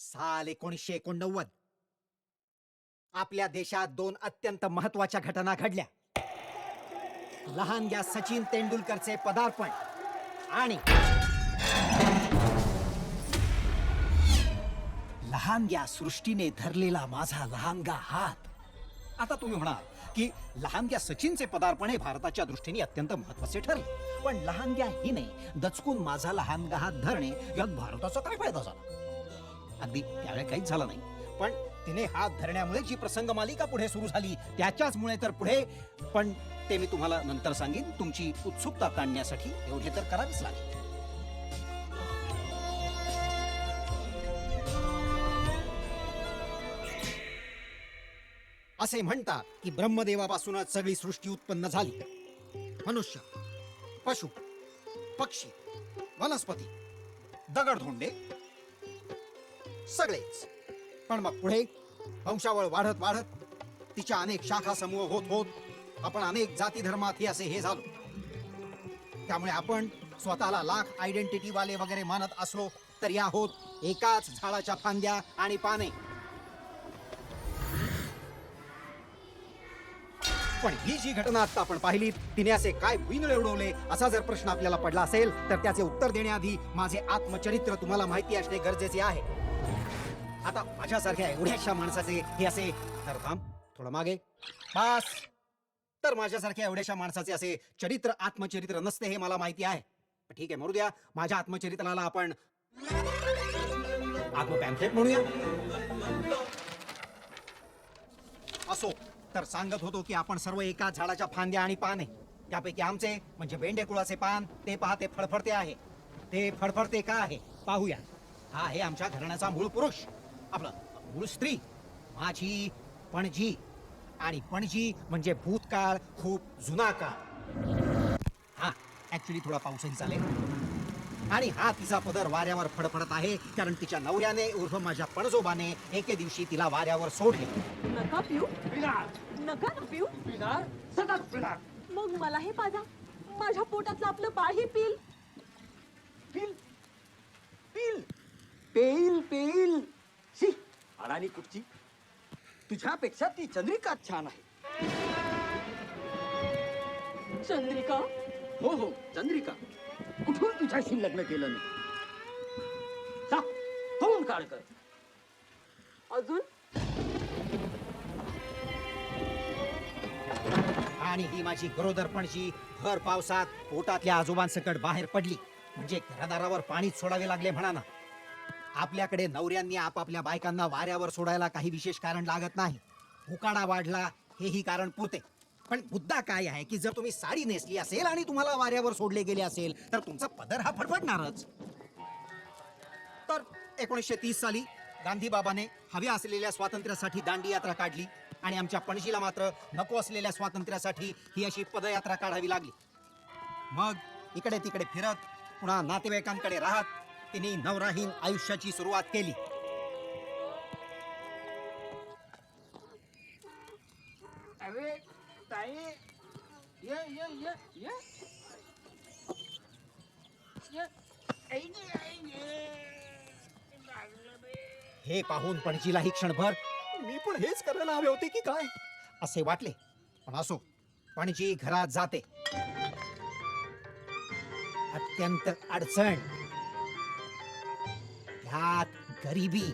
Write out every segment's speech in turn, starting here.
साल 1989 आपल्या देशात दोन अत्यंत महत्वाच्या घटना घडल्या. लहानग्या सचिन तेंडुलकरचे पदार्पण आणि लहानग्या सृष्टीने धरलेला माझा लहानगा हात. आता तुम्ही म्हणाल की लहानग्या सचिनचे पदार्पण हे भारताच्या दृष्टीने अत्यंत महत्वाचे ठरले, पण लहानग्या हिने दचकून माझा लहानगा हात धरणे यात भारताचा काय फायदा झाला? अगदी त्यावेळी काहीच झालं नाही, पण तिने हात धरण्यामुळे जी प्रसंग मालिका पुढे सुरू झाली त्याच्याच मुळे तर पुढे. पण ते मी तुम्हाला नंतर सांगेन. तुमची उत्सुकता ताणण्यासाठी एवढे तर करावेच लागेल. असे म्हणतात की ब्रह्मदेवापासूनच सगळी सृष्टी उत्पन्न झाली. मनुष्य, पशु, पक्षी, वनस्पती, दगडधोंडे सगळेच. पण मग पुढे वंशावळ वाढत वाढत तिच्या अनेक शाखा समूह होत होत आपण अनेक जाती धर्मात हे असे हे झालो. त्यामुळे आपण स्वतःला लाख आयडेंटिटी वाले वगैरे मानत असलो तरी आहोत एकाच झाडाच्या फांद्या आणि पाने. पण ही जी घटना आता आपण पाहिली तिने असे काय भुईनळे उडवले असा जर प्रश्न आपल्याला पडला असेल तर त्याचे उत्तर देण्याआधी माझे आत्मचरित्र तुम्हाला माहिती असणे गरजेचे आहे. आता माझ्यासारख्या एवढ्याशा माणसाचे हे असे तर थांब थोडं मागे बस. तर माझ्यासारख्या एवढ्याशा माणसाचे असे चरित्र आत्मचरित्र नसते हे मला माहिती आहे. ठीक आहे, मरू द्या. माझ्या आत्मचरित्राला आपण आत्मपॅम्फलेट म्हणूया. असो, तर सांगत होतो की आपण सर्व एकाच झाडाच्या फांद्या आणि पाने. त्यापैकी आमचे म्हणजे बेंडे कुळाचे पान ते पहा, ते फडफडते आहे. ते फडफडते का आहे पाहूया. हा आहे आमच्या घराण्याचा मूळ पुरुष, आपलं मूळ स्त्री, माझी पणजी. आणि पणजी म्हणजे भूतकाळ, खूप जुना काळ. हा ऍक्च्युली थोडा पाऊसही चालेल. आणि हा तिचा पदर वाऱ्यावर फडफडत आहे कारण तिच्या नवऱ्याने उर्फ माझ्या पणजोबाने एके दिवशी तिला वाऱ्यावर सोडले. नका पिऊ, नका ना पिऊ. सतत पिणार. मग मलाही पाजा. माझ्या पोटातलं आपलं बाळही पिल. पिल पिल पेईल पेईल. शी अडाणी कुठची. तुझ्यापेक्षा ती चंद्रिका छान आहे. चंद्रिका? हो हो, चंद्रिका. कुठून तुझ्याशी लग्न केलं मी? जा, तोंड काढ कर. अजून? आणि ही माझी गरोदर पणजी भर पावसात पोटातल्या आजोबांसकट बाहेर पडली म्हणजे घरादारावर पाणीच सोडावे लागले म्हणा ना. आपल्याकडे नवऱ्यांनी आपापल्या बायकांना वाऱ्यावर सोडायला काही विशेष कारण लागत नाही. उकाडा वाढला हेही कारण पुरते. पण मुद्दा काय आहे की जर तुम्ही साडी नेसली असेल आणि तुम्हाला वाऱ्यावर सोडले गेले असेल तर तुमचा पदर हा फडफडणारच. तर 1930 साली गांधी बाबाने हव्या असलेल्या स्वातंत्र्यासाठी दांडी यात्रा काढली आणि आमच्या पणजीला मात्र नको असलेल्या स्वातंत्र्यासाठी ही अशी पदयात्रा काढावी लागली. मग इकडे तिकडे फिरत पुन्हा नातेवाईकांकडे राहत तिने नवराहीन आयुष्याची सुरुवात केली. अरे ताई, ये ये ये ये ये. हे पाहून पणजीलाही क्षणभर मी पण हेच करायला हवे होते की काय असे वाटले. पण असो, पणजी घरात जाते. अत्यंत अडचण, ह्यात गरिबी,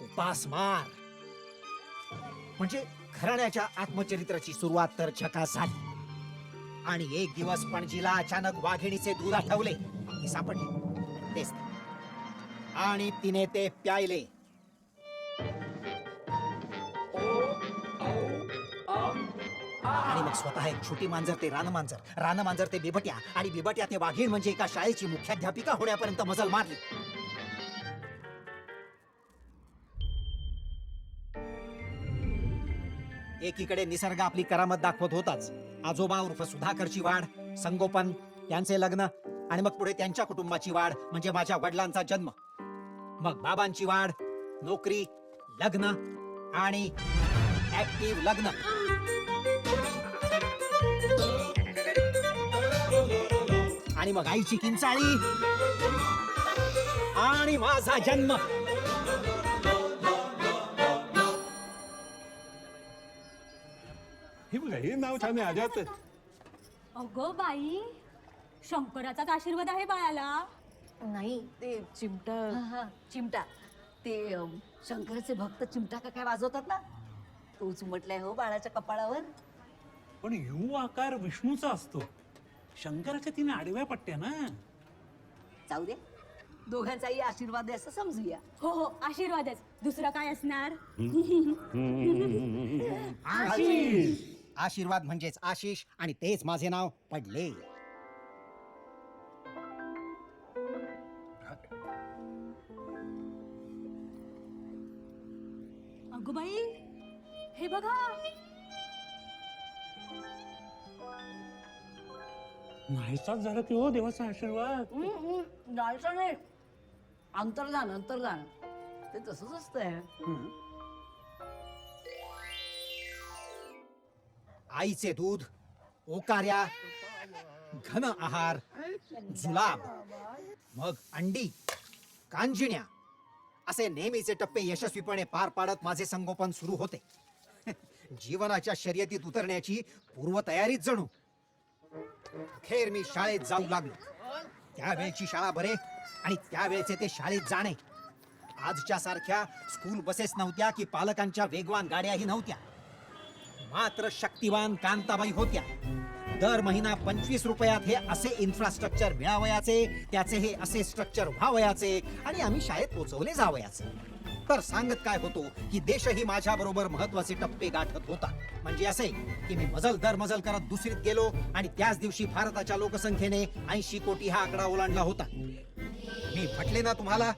उपासमार. म्हणजे घराण्याच्या आत्मचरित्राची सुरुवात तर झकास झाली. आणि एक दिवस पणजीला अचानक वाघिणीचे दूध आठवले की सापडले तेच ते. आणि तिने ते प्यायले. आणि मग स्वतः एक छोटी मांजर ते रानमांजर, रानमांजर ते बिबट्या आणि बिबट्या ते वाघीण म्हणजे एका शाळेची मुख्याध्यापिका होण्यापर्यंत मजल मारली. एकीकडे निसर्ग आपली करामत दाखवत होताच. आजोबा उर्फ सुधाकरची वाढ, संगोपन, त्यांचे लग्न आणि मग पुढे त्यांच्या कुटुंबाची वाढ म्हणजे माझ्या वडिलांचा जन्म. मग बाबांची वाढ, नोकरी, लग्न आणि ऍक्टिव्ह लग्न. आणि मग आईची किंचाळी आणि माझा जन्म. हे बघा हे नाव छान आहे अजात. अगं बाई, शंकराचाच आशीर्वाद आहे बाळाला. नाही ते चिमटा चिमटा ते शंकराचे भक्त चिमटा का काय वाजवतात ना, तोच म्हटलाय हो बाळाच्या कपाळावर. पण यू आकार विष्णूचा असतो, शंकराच्या 3 आडव्या पट्ट्या ना. जाऊ दे, दोघांचाही आशीर्वाद आहे असं समजूया. हो हो, आशीर्वादच, दुसरा काय असणार. आशीर्वाद म्हणजेच आशिष आणि तेच माझे नाव पडले. अगं बाई, हे बघा. नाहीचाच झाला की हो देवाचा आशीर्वाद. जायचं नाही, अंतर्धान अंतर्धान ते तसंच असतंय. आईचे दूध, ओकार्या, घन आहार, जुलाब, मग अंडी, कांजिण्या असे नेहमीचे टप्पे यशस्वीपणे पार पाडत माझे संगोपन सुरू होते. जीवनाच्या शर्यतीत उतरण्याची पूर्वतयारीच जणू. अखेर मी शाळेत जाऊ लागलो. त्यावेळची शाळा बरे आणि त्यावेळचे ते शाळेत जाणे. आजच्या सारख्या स्कूल बसेस नव्हत्या की पालकांच्या वेगवान गाड्याही नव्हत्या. मात्र शक्तिवान कांताबाई होत्या. दर महिना 25 रुपयात हे असे इन्फ्रास्ट्रक्चर मिळावयाचे, त्याचे हे असे स्ट्रक्चर व्हावयाचे आणि आम्ही शाळेत पोहोचवले जावयाचे. तर सांगत काय होतो की देशही माझ्या बरोबर महत्वाचे टप्पे गाठत होता. म्हणजे असे की मी मजल दर मजल करत दुसरीत गेलो आणि त्याच दिवशी भारताच्या लोकसंख्येने 80 कोटी हा आकडा ओलांडला होता. मी म्हटले ना तुम्हाला,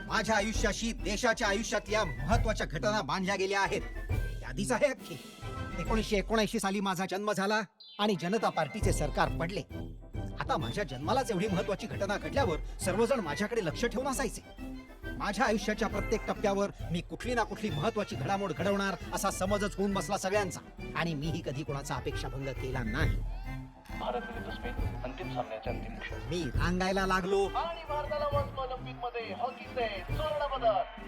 माझ्या आयुष्याशी देशाच्या आयुष्यातल्या महत्वाच्या घटना बांधल्या गेल्या आहेत. यादीच आहे अख्खी. 1979 साली माझा जन्म झाला आणि जनता पार्टीचे सरकार पडले. आता माझ्या जन्मालाच एवढी महत्वाची घटना घडल्यावर सर्वजण माझ्याकडे लक्ष ठेवून असायचे. माझ्या आयुष्याच्या प्रत्येक टप्प्यावर मी कुठली ना कुठली महत्वाची घडामोड घडवणार असा समजच होऊन बसला सगळ्यांचा. आणि मीही कधी कोणाचा अपेक्षाभंग केला नाही. भारत विरुद्ध स्पेन अंतिम सामन्याच्या अंतिम क्षणी मी रांगायला लागलो आणि भारताला ऑलिम्पिकमध्ये हॉकीचे सुवर्ण पदक.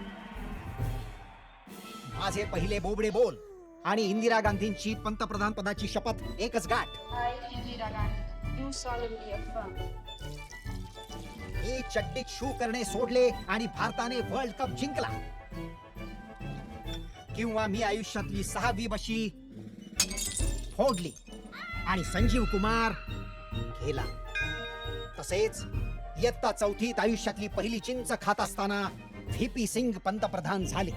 माझे पहिले बोबडे बोल आणि इंदिरा गांधींची पंतप्रधान पदाची शपथ एकच गाठ. I, Indira Gandhi, do solemnly affirm मी चड्डीत शू करणे सोडले आणि भारताने वर्ल्ड कप जिंकला. किंवा मी आयुष्यातली 6वी बशी फोडली आणि संजीव कुमार गेला. तसेच इयत्ता 4थीत आयुष्यातली पहिली चिंच खात असताना व्हीपी सिंग पंतप्रधान झाले.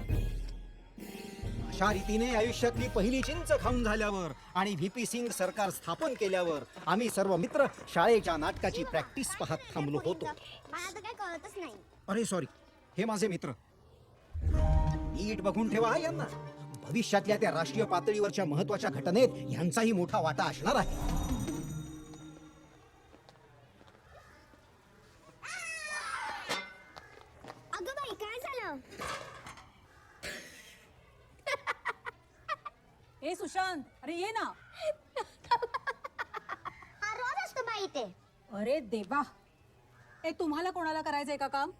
अशा रीतीने आयुष्यातली पहिली चिंच खाऊन झाल्यावर आणि व्हीपी सिंग सरकार स्थापन केल्यावर आम्ही सर्व मित्र शाळेच्या नाटकाची प्रॅक्टिस पाहत थांबलो होतो. मला तर काय कळतच नाही. अरे सॉरी, हे माझे मित्र. नीट बघून ठेवा हा यांना. भविष्यातल्या त्या राष्ट्रीय पातळीवरच्या महत्वाच्या घटनेत यांचाही मोठा वाटा असणार आहे. अगं बाई, काय झालं? ए सुशांत, अरे ये ना. हा रोज असतो बाई इथे. अरे देवा, ए तुम्हाला कोणाला करायचंय का काम?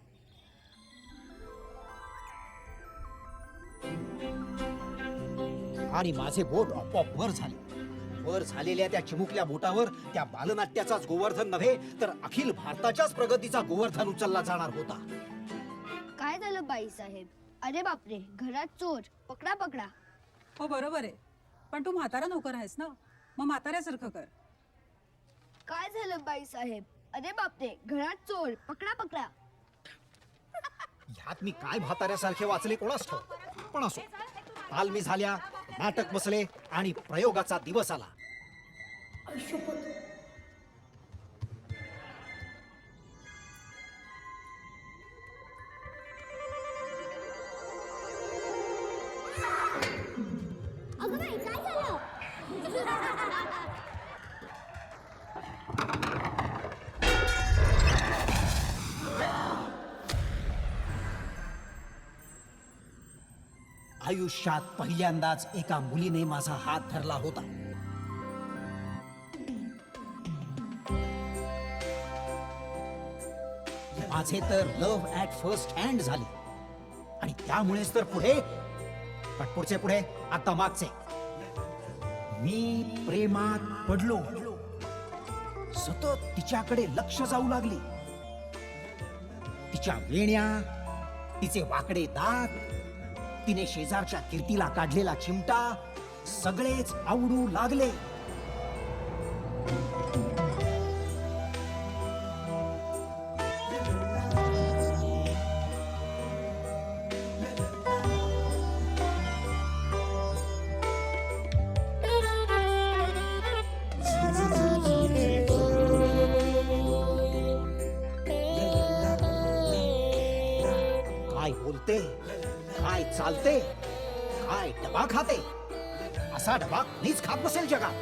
आणि माझे बोट आपोआप वर झाले. वर झालेल्या त्या चिमुकल्या बोटावर त्या बालनाट्याचाच गोवर्धन नव्हे तर अखिल भारताच्याच प्रगतीचा गोवर्धन उचलला जाणार होता. काय झालं बाई साहेब? अरे बापरे, घरात चोर, पकडा पकडा. हो बरोबर आहे, पण तू म्हातारा नोकर आहेस ना, मग म्हाताऱ्यासारखं कर. काय झालं बाई साहेब? अरे बापरे, घरात चोर, पकडा पकडा. ह्यात मी काय म्हाताऱ्यासारखे वाचले कोणास ठाऊक. पण असो, तालमी झाल्या, नाटक बसले आणि प्रयोगाचा दिवस आला. अगं बाई, काय झालं? आयुष्यात पहिल्यांदाच एका मुलीने माझा हात धरला होता. माझे तर लव्ह ऍट फर्स्ट हँड झाले आणि त्यामुळेच तर पुढे, पण पुढचे पुढे, आता मागचे. मी प्रेमात पडलो. सतत तिच्याकडे लक्ष जाऊ लागले. तिच्या वेण्या, तिचे वाकडे दात, तिने शेजारच्या कीर्तीला काढलेला चिमटा, सगळेच आवडू लागले. काय बोलते, काय चालते, काय डबा खाते, असा डबा कोणीच खात नसेल जगात.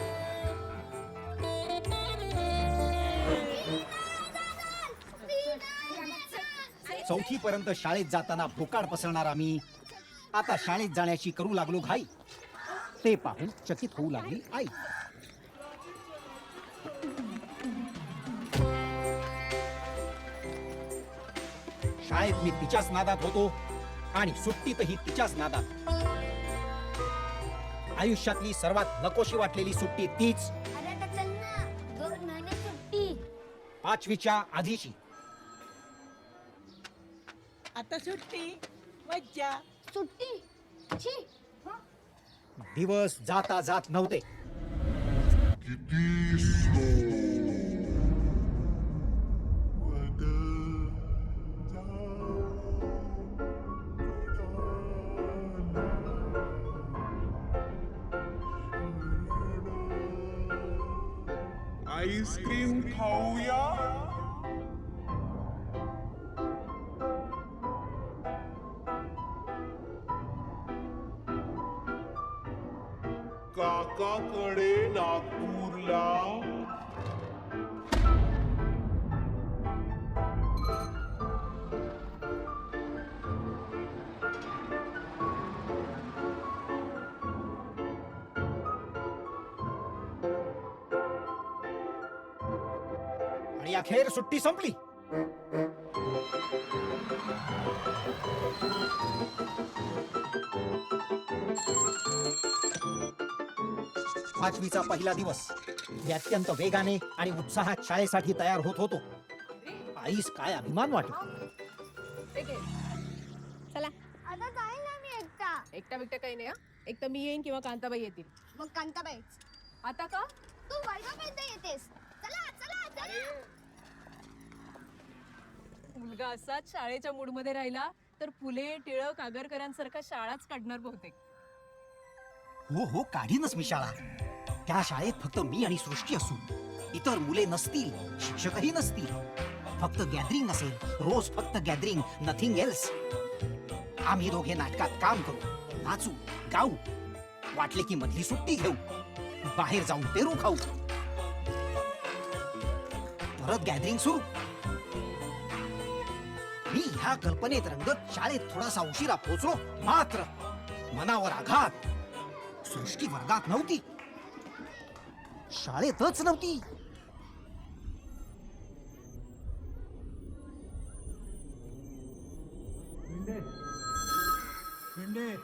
चौथी पर्यंत शाळेत जाताना भोकाड पसरणारा मी आता शाळेत जाण्याची करू लागलो घाई. ते पाहून चकित होऊ लागली आई. शाळेत मी तिच्याच नादात होतो आणि सुट्टीतही तिच्याच नादात. आयुष्यातली सर्वात नकोशी वाटलेली सुट्टी तीच, अरे आता चल ना, 2 महिने सुट्टी. 5वीच्या आधीची. आता सुट्टी मज्जा. सुट्टी छी. दिवस जाता जात नव्हते. आईस्क्रीम खाऊया. काकाकडे नागपूरला. आणि अखेर सुट्टी संपली. पाचवीचा पहिला दिवस. मी अत्यंत वेगाने आणि उत्साहात शाळेसाठी तयार होत होतो. आईस काय अभिमान वाटतो. चला आता जाईल ना मी एकटा. एकटा बिकटा काही नाही. एक तर मी येईन किंवा कांताबाई येतील. मग कांताबाई, आता का? तू वर्गापर्यंत येतेस. चला चला चला. मुलगा असाच शाळेच्या मूडमध्ये राहिला तर फुले टिळक आगरकरांसारखा शाळाच काढणार बहुतेक. हो हो, काढीनच मी शाळा. त्या शाळेत फक्त मी आणि सृष्टी असू, इतर मुले नसतील, शिक्षकही नसतील. फक्त गॅदरिंग असेल, रोज फक्त गॅदरिंग, नथिंग एल्स. आम्ही दोघे नाटकात काम करू, नाचू, गाऊ. वाटले की मधली सुट्टी घेऊ, बाहेर जाऊन पेरू खाऊ. परत गॅदरिंग सुरू. मी ह्या कल्पनेत रंगत शाळेत थोडासा उशिरा पोहोचलो. मात्र मनावर आघात. सृष्टी वर्गात नव्हती, शाळेतच नव्हती. भेंडे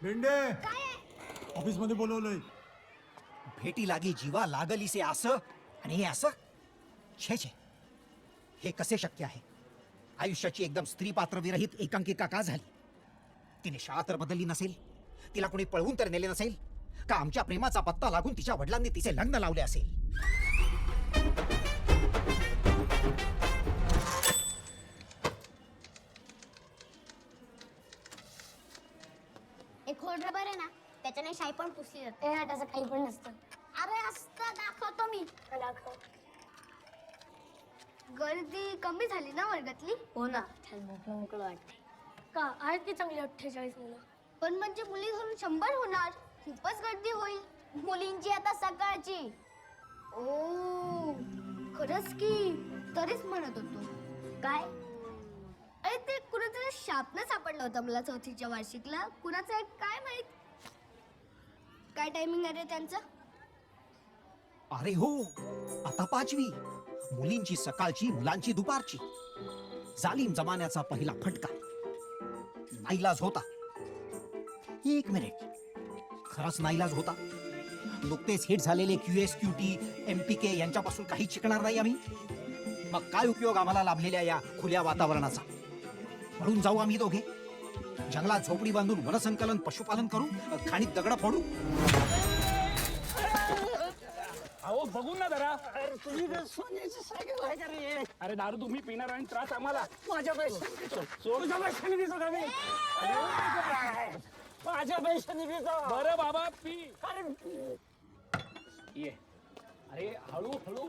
भेंडे ऑफिस मध्ये बोलवलंय. भेटी लागी जीवा लागलीसे असं आणि हे असं. छे छे, हे कसे शक्य आहे. आयुष्याची एकदम स्त्री पात्र विरहित एकांकिका का झाली. तिने शाळा तर बदलली नसेल, तिला कोणी पळवून तर नेले नसेल का. आमच्या प्रेमाचा पत्ता लागून तिच्या वडिलांनी तिचे लग्न लावले असेल. एक खोड रबर आहे ना, त्याच्याने शाई पण पुसली जाते. हे त्याचं काही पण नसतं. अरे असतं, दाखवतो मी. दाखव. गर्दी कमी झाली ना वर्गातली. हो ना, छान मोकळं मोकळं वाटते. का आहेत की चांगली 48 मुलं. पण म्हणजे मुली धरून 100 होणार. खूपच गर्दी होईल. मुलींची आता सकाळची. ओ खरंच की. तरीच म्हणत होतो. काय? अरे ते कुणाचं शापनं सापडलं होतं मला 4थीच्या वार्षिकला. कुणाचं आहे काय माहित. काय टायमिंग आहे रे त्यांचं. अरे हो, आता 5वी. मुलींची सकाळची मुलांची दुपारची. जालिम जमान्याचा पहिला फटका. नाईलाज होता. एक मिनिट, खरंच नाईलाज होता. नुकतेच हिट झालेले QS/QT MPK यांच्यापासून काही शिकणार नाही आम्ही. मग काय उपयोग आम्हाला लाभलेल्या या खुल्या वातावरणाचा? पळून जाऊ आम्ही दोघे, जंगलात झोपडी बांधून वनसंकलन पशुपालन करू, खाणीत दगड फोडू. अहो बघू ना जरा. अरे दारू तुम्ही पिणार आणि त्रास आम्हाला. माझ्या पैशाने दिसत आम्ही. माझ्या पैशाने बरं बाबा पी. ये अरे हळू हळू.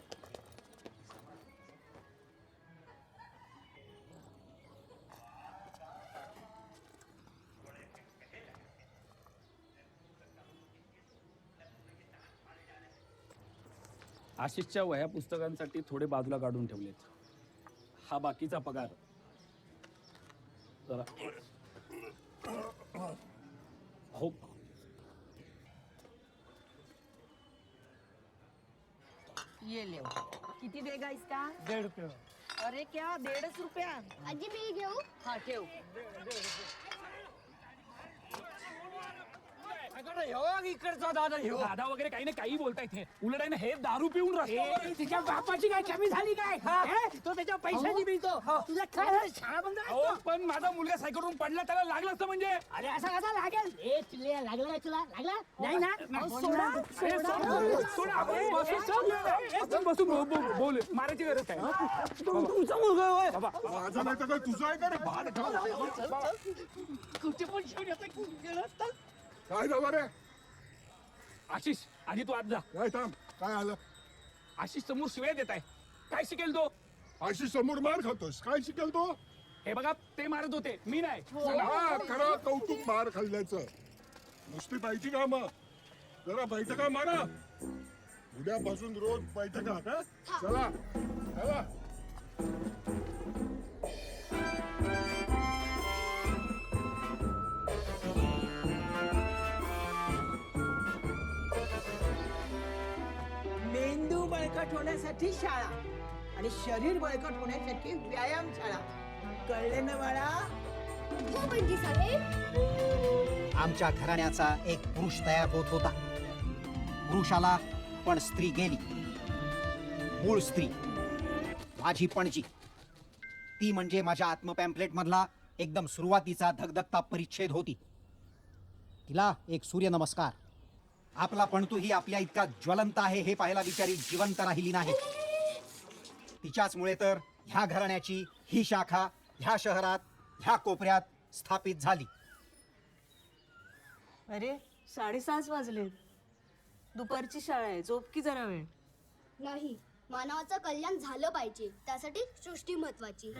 आशिषच्या वह्या पुस्तकांसाठी थोडे बाजूला काढून ठेवलेत. हा बाकीचा पगार. जरा हो. ये ले. किती देगा इसका? 1.5 रुपये. अरे क्या 1.5 रुपया? आजी मी घेऊ. हा ठेव. इकडचा दादा वगैरे काही नाही काही बोलतायत. हे उलट आहे ना, हे दारू पिऊन तिच्या बापाची काय कमी झाली काय? तो त्याच्या पैशाची मिळतो. तुझ्या काय शाळा बंद. पण माझा मुलगा सायकलवरून पडला, त्याला लागलं असतं म्हणजे. अरे असा कसा लागेल? लागला तुला लागला नाही ना? बसून बोल. मारायची गरज काय? तुमचा मुलगा होय बाबा. माझा नाही तर काय तुझा आहे का रे? भाड ठेव. कुठे पण शिवून येतं काय झालं रे? आशिष आधी तू आज जा. काय थांब, काय आलं? आशिष समोर शिवाय देत आहे. काय शिकेल तो? आशी समोर मार खातोस, काय शिकेल तो? हे बघा ते मारत होते, मी नाही. हा खरं कौतुक मार खाल्ल्याचं. नुसती पाहिजे का मग? जरा बैठका मारा. उद्यापासून रोज बैठका का? चला चला. मेंदू बळकट होण्यासाठी शाळा आणि शरीर बळकट होण्यासाठी व्यायामशाळा. कळले ना बाळा? हो बंटी साहेब. आमच्या घराण्याचा एक पुरुष तयार होत होता. पुरुष आला पण स्त्री गेली. मूळ स्त्री माझी पणजी. ती म्हणजे माझ्या आत्मपॅम्पलेट मधला एकदम सुरुवातीचा धगधगता परिच्छेद होती. तिला एक सूर्यनमस्कार. आपला पणतू ही आपल्या इतका ज्वलंत आहे हे पाहायला बिचारी जिवंत राहिली नाही. तिच्याचमुळे तर ह्या घराण्याची ही शाखा ह्या शहरात ह्या कोपऱ्यात स्थापित झाली. अरे 6:30 वाजले. दुपारची शाळा आहे, झोप की जरा वेळ. नाही, मानवाचं कल्याण झालं पाहिजे, त्यासाठी सृष्टी महत्वाची.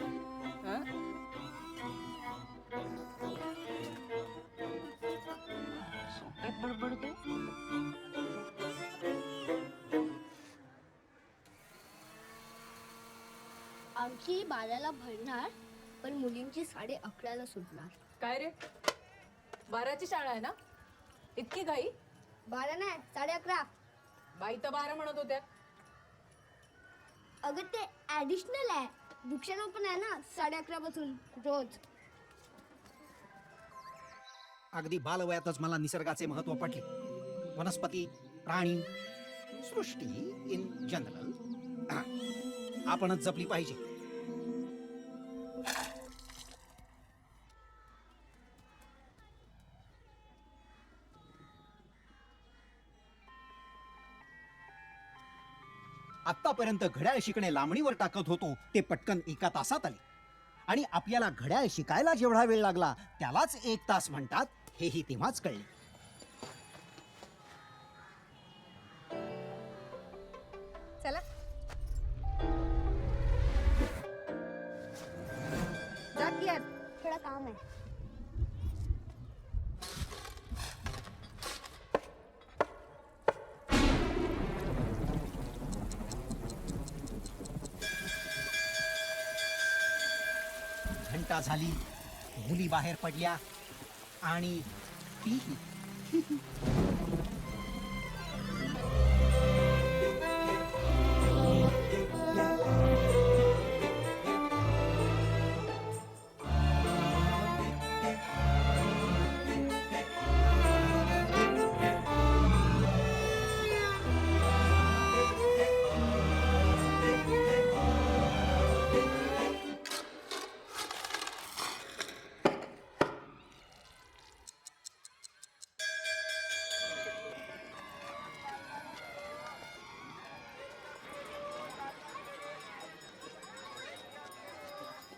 बडबडते. आमची 12ला भरणार, पण मुलींची 11:30ला सुटणार. काय रे 12ची शाळा आहे ना? इतकी घाई? 12 नाही, 11:30. बाई तर 12 म्हणत होत्या. अगं ते ऍडिशनल आहे. वृक्षारोपण आहे ना 11:30 पासून रोज. अगदी बालवयातच मला निसर्गाचे महत्व पटले. वनस्पती, प्राणी, सृष्टी इन जनरल आपणच जपली पाहिजे. आतापर्यंत घड्याळ शिकणे लांबणीवर टाकत होतो, ते पटकन 1 तासात आले. आणि आपल्याला घड्याळ शिकायला जेवढा वेळ लागला त्यालाच 1 तास म्हणतात, हेही तेव्हाच कळले. चला जा की यार, थोडं काम आहे. घंटा झाली, मुली बाहेर पडल्या आणि तीही.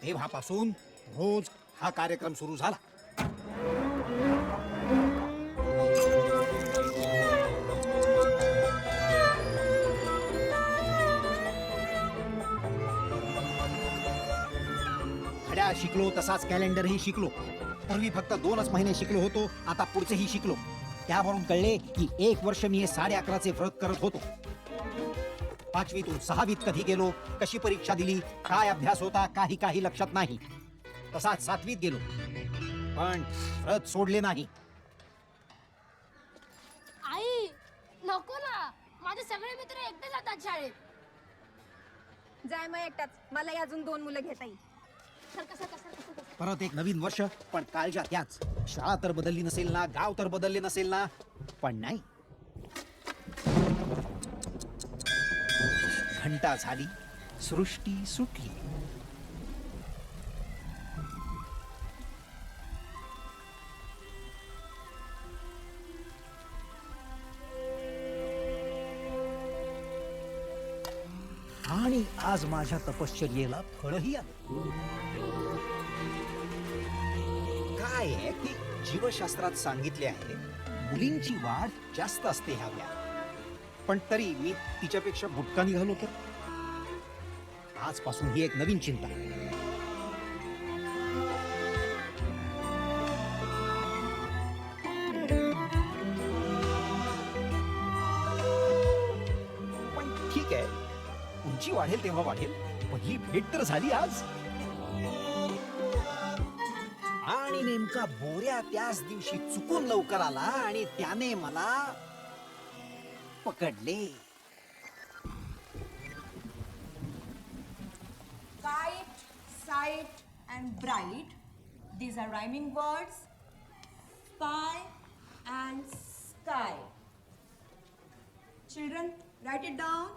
तेव्हापासून रोज हा कार्यक्रम सुरू झाला. घड्याळ शिकलो, तसाच कॅलेंडरही शिकलो. पूर्वी फक्त 2च महिने शिकलो होतो, आता पुढचेही शिकलो. त्यावरून कळले की 1 वर्ष मी हे 11:30चे व्रत करत होतो. 5वीतून 6वीत कधी गेलो, कशी परीक्षा दिली, काय अभ्यास होता, काही लक्षात नाही. तसाच 7वीत गेलो, पण व्रत सोडले नाही. आई नको ना, माझे सगळे मित्र एकटे जातात शाळेत. जाय मग एकटाच, मलाही अजून 2 मुलं घेता येईल. परत एक नवीन वर्ष, पण काळजा त्याच. शाळा तर बदलली नसेल ना, गाव तर बदलले नसेल ना, पण नाही. घंटा झाली, सृष्टी सुटली. आणि आज माझ्या तपश्चर्येला फळही आलं. काय आहे की जीवशास्त्रात सांगितले आहे, मुलींची वाढ जास्त असते ह्या वयात. पण तरी मी तिच्यापेक्षा बुटका निघालो तर. आजपासून ही एक नवीन चिंता. पण ठीक आहे, उंची वाढेल तेव्हा वाढेल. पहिली भेट तर झाली आज. आणि नेमका बोऱ्या त्याच दिवशी चुकून लवकर आला आणि त्याने मला पकडले. Kite, sight, and bright. These are rhyming words. Spy and sky. Children, write it down.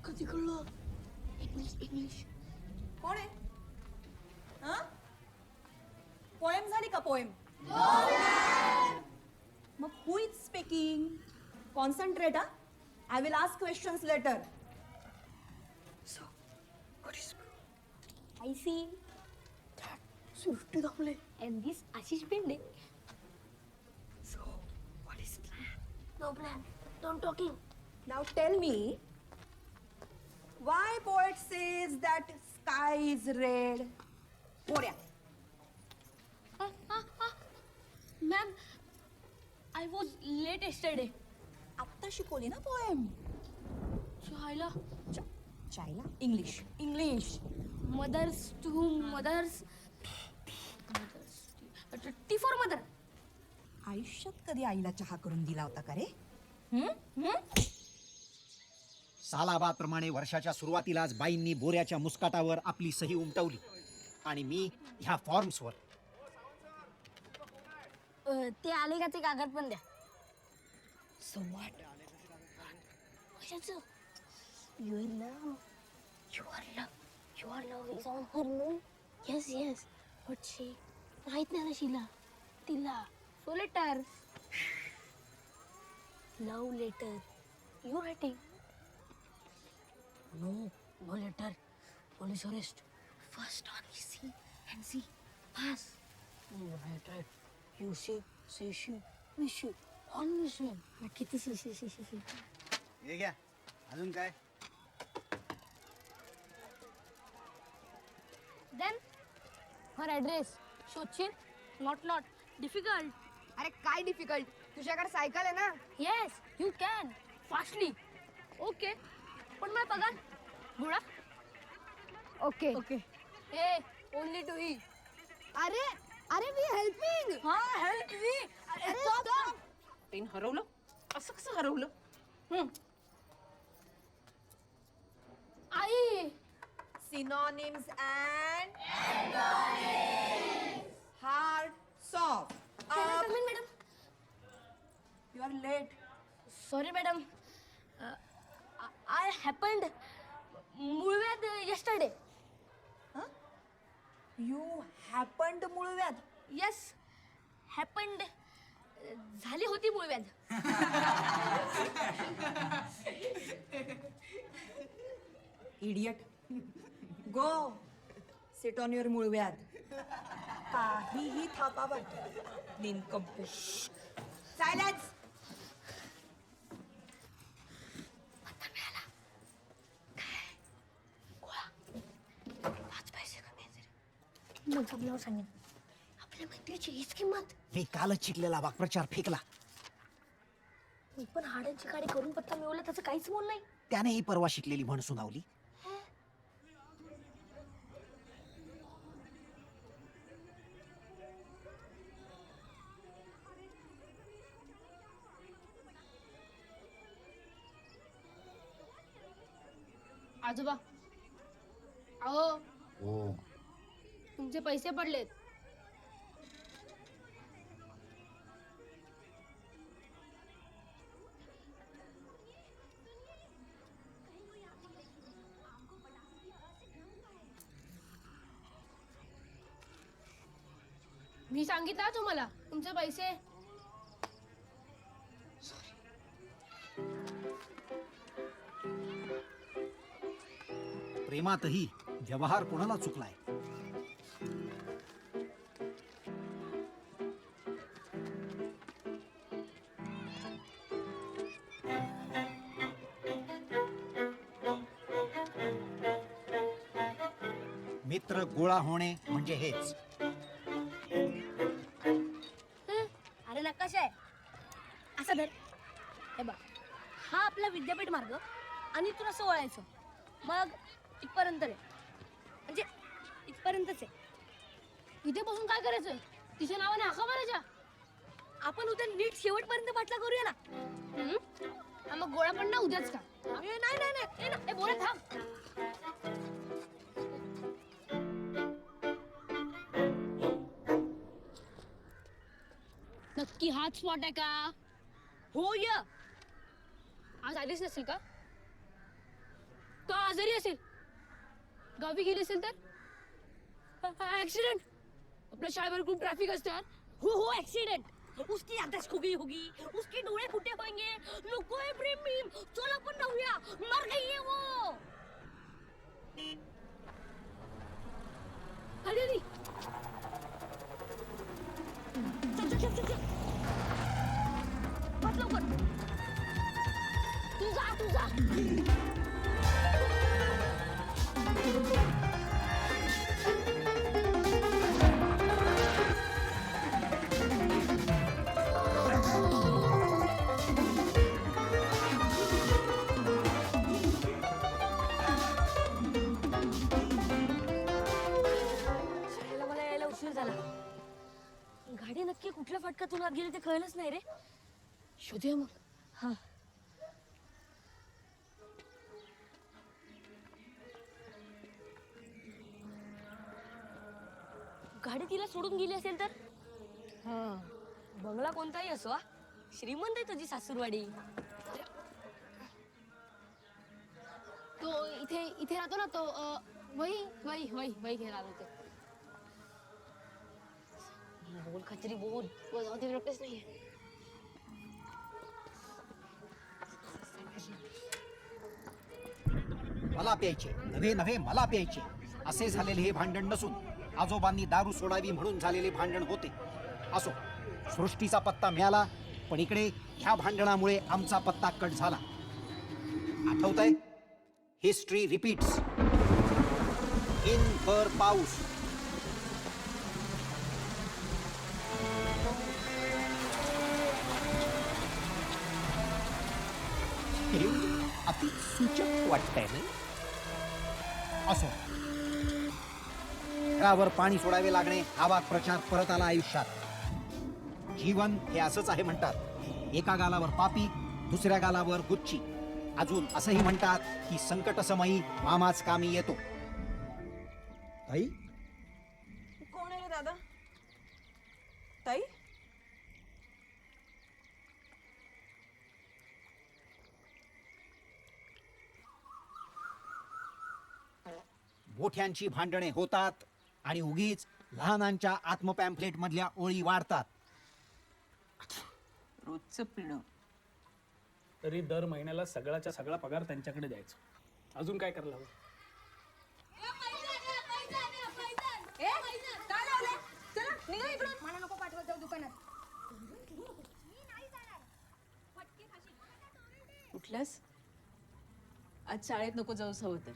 कधी कळलं? इंग्लिश. कोण आहे? हा? पोएम झाली का पोएम? मग who is speaking? Concentrate, huh? I will ask questions later. So, what is I see that Srishti Damle and this Ashish Bende. So, what is plan? No plan. Don't talking. Now tell me, why poet says that sky is red? Porya. Ma'am, I was late yesterday. आत्ता शिकवली ना poem. चायला चायला English. Mothers to mothers. T for mother. आयुष्यात कधी आईला चहा करून दिला होता का रे? सालाबादप्रमाणे वर्षाच्या सुरुवातीलाच बाईंनी बोऱ्याच्या मुस्काटावर आपली सही उमटवली आणि मी ह्या फॉर्म्सवर. ते आले का ते कागद पण द्या. So what? कशाचं? Your love is on her moon. Yes. But she माहित नाही ना शीला. तिला. So letter. Love letter. You writing? No letter. Police arrest. First on we see and see. Pass. Right. You see, she, we see. On we see. किती शी. हे घ्या, अजून काय? Then her address. शोधशील? Not difficult. अरे काय difficult, तुझ्याकडे cycle आहे ना. Yes, you can. Fastly. Okay. पण मला पगार. बुडा. Okay. Hey, only to he. अरे मी हेल्पिंग. हाँ, help me. Stop. पेन हरवलं? असं कसं हरवलं? आई. Synonyms and hard, soft. Can I come in, madam? You are late. Sorry, madam. I happened Mulwad yesterday. You happened मुळव्याध. Yes. Happened झाली होती मूळव्याध. Idiot. Go sit on your मूळव्याध. काहीही थापा वाटत निनकंपू. सायलेन्स. मग आपल्याला सांगेन आपल्या मैत्रीची हीच किंमत. मी कालच शिकलेला वाक्प्रचार फेकला. मी पण हाडांची काडी करून पत्ता मिळवला त्याचं काहीच मोल नाही. त्याने ही परवा शिकलेली म्हण सुनावली. आजोबा अहो तुमचे पैसे पडलेत. मी सांगितलं तुम्हाला तुमचे पैसे. प्रेमातही व्यवहार कोणाला चुकलाय. मित्र गोळा होणे म्हणजे हेच. अरे नकाशा आहे असं धर. हे बघ हा आपला विद्यापीठ मार्ग आणि तुला असं वळायचं. मग इथपर्यंत रे म्हणजे इथपर्यंतच आहे. इथे बसून काय करायचं. तिच्या नावाने हाका मारायच्या. आपण उद्या नीट शेवटपर्यंत पाठला करूया ना. मग गोळा पण ना उद्याच का. नाही नाही नाही नाही बोला थांब. नक्की हाच स्पॉट आहे का. हो या आज आलीच नसेल का. तो आजारी असेल गावी गेली असेल तर ऍक्सिडेंट. आपल्या शाळेवर खूप ट्रॅफिक असते. हो हो ऍक्सिडेंट. उसकी याददाश्त खो गई होगी. उसके डोळे फुटे होंगे. नको है प्रेम मीम. चल आपण जाऊया. मर गई है वो. अरे अरे चल चल चल चल. बस लवकर. तू जा. मला यायला उशीर झाला. गाडी नक्की कुठल्या फाटकातून आत गेली ते कळलंच नाही रे. शोधूया मग. हा गाडी तिला सोडून गेली असेल तर. हा बंगला कोणताही असो श्रीमंत आहे तुझी सासूरवाडी. तो इथे राहतो ना तो. वही घेऊन आलो तो. बोल खचरी बोल. जाऊ दे प्रॅक्टिस नाहीये. मला प्यायचे नव्हे मला प्यायचे असे झालेले हे भांडण नसून आजोबांनी दारू सोडावी म्हणून झालेले भांडण होते. असो सृष्टीचा पत्ता मिळाला पण इकडे ह्या भांडणामुळे आमचा पत्ता कट झाला. आठवतंय. History repeats. इन भर पाऊस. अति सूचक वाटतंय ना. असो घरावर पाणी सोडावे लागणे हा वाक्प्रचार परत आला आयुष्यात. जीवन हे असंच आहे म्हणतात. एका गालावर पापी दुसऱ्या गालावर गुच्ची. अजून असंही म्हणतात की संकट समयी मामाच कामी येतो. ताई कोण आहे रे दादा. ताई मोठ्यांची भांडणे होतात आणि उगीच लहानांच्या आत्मपॅम्फलेट मधल्या ओळी वाढतात. रोजचं पिणं. तरी दर महिन्याला सगळ्याच्या सगळा पगार त्यांच्याकडे द्यायचा. अजून काय करायला हवं? मला नको पाठवत जाऊ दुकानात. उठलास? आज शाळेत नको जाऊस हवं तर.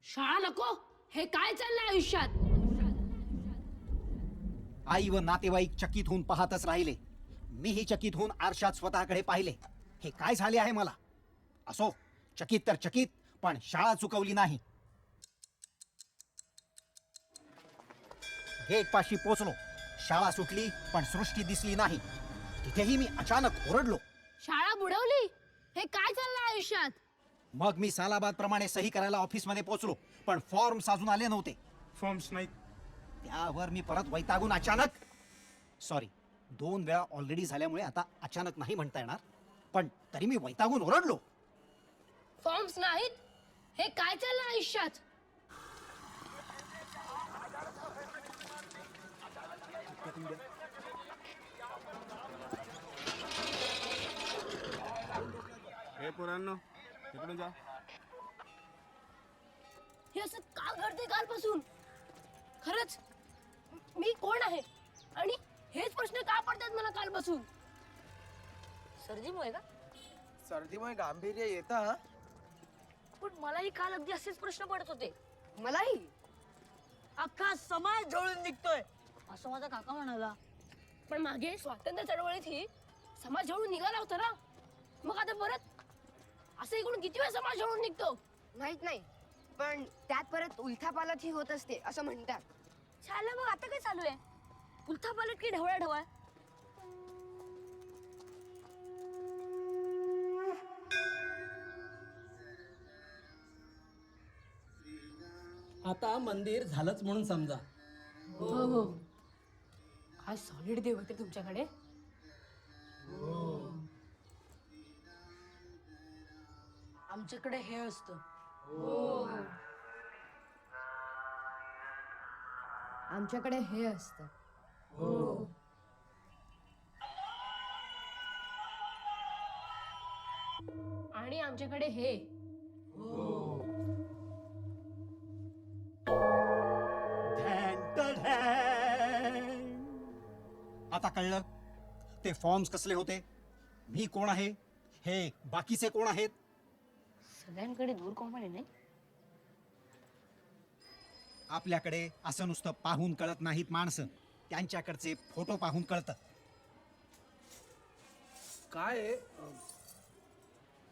शाळा नको, हे काय चाललंय आयुष्यात? आई व नातेवाईक चकित होऊन पाहतच राहिले. मीही चकित होऊन आरशात स्वतःकडे पाहिले. हे काय झाले आहे मला? असो, चकित तर चकित, पण शाळा चुकवली नाही. गेट पाशी पोचलो. शाळा सुटली, पण सृष्टी दिसली नाही. तिथेही मी अचानक ओरडलो. शाळा बुडवली, हे काय चाललंय आयुष्यात? मग मी सालाबाद प्रमाणे सही करायला ऑफिसमध्ये पोचलो, पण फॉर्म्स अजून आले नव्हते. फॉर्म्स नाहीत. त्यावर मी परत वैतागून अचानक, सॉरी, 2 वेळा ऑलरेडी झाल्यामुळे आता अचानक नाही म्हणता येणार, पण तरी मी वैतागून ओरडलो. फॉर्म्स नाहीत, हे काय चाललंय आयुष्यात? हे पोरांनो, इकडून जा. हे असं का घडते कालपासून? खरंच मी कोण आहे आणि हेच प्रश्न का पडतात मला कालपासून? सर्दीमुळे का? सर्दीमुळे गांभीर्य येतं. पण मलाही काल अगदी असेच प्रश्न पडत होते. मलाही अख्खा समाज जळून निघतोय असं माझा काका म्हणाला. पण मागे स्वातंत्र्य चळवळीत ही समाज जळून निघाला होता ना, मग आता परत असं इकडून किती वेळ समाज जळून निघतो माहित नाही, पण त्यात परत उलथापालथ ही होत असते असं म्हणतात. झालं मग आता काय चालू आहे? उलथापालट की ढवळा ढवळ? आता मंदिर झालंच म्हणून समजा. हो हो. काय सॉलिड देव होते तुमच्याकडे. आमच्याकडे हे असतं. आमच्याकडे हे असतं. आणि आमच्याकडे हे. आता कळलं ते फॉर्म्स कसले होते, मी कोण आहे, हे बाकीचे कोण आहेत. सगळ्यांकडे दूर कंपनी नाही. आपल्याकडे असं नुसतं पाहून कळत नाहीत माणसं, त्यांच्याकडचे फोटो पाहून कळतं. काय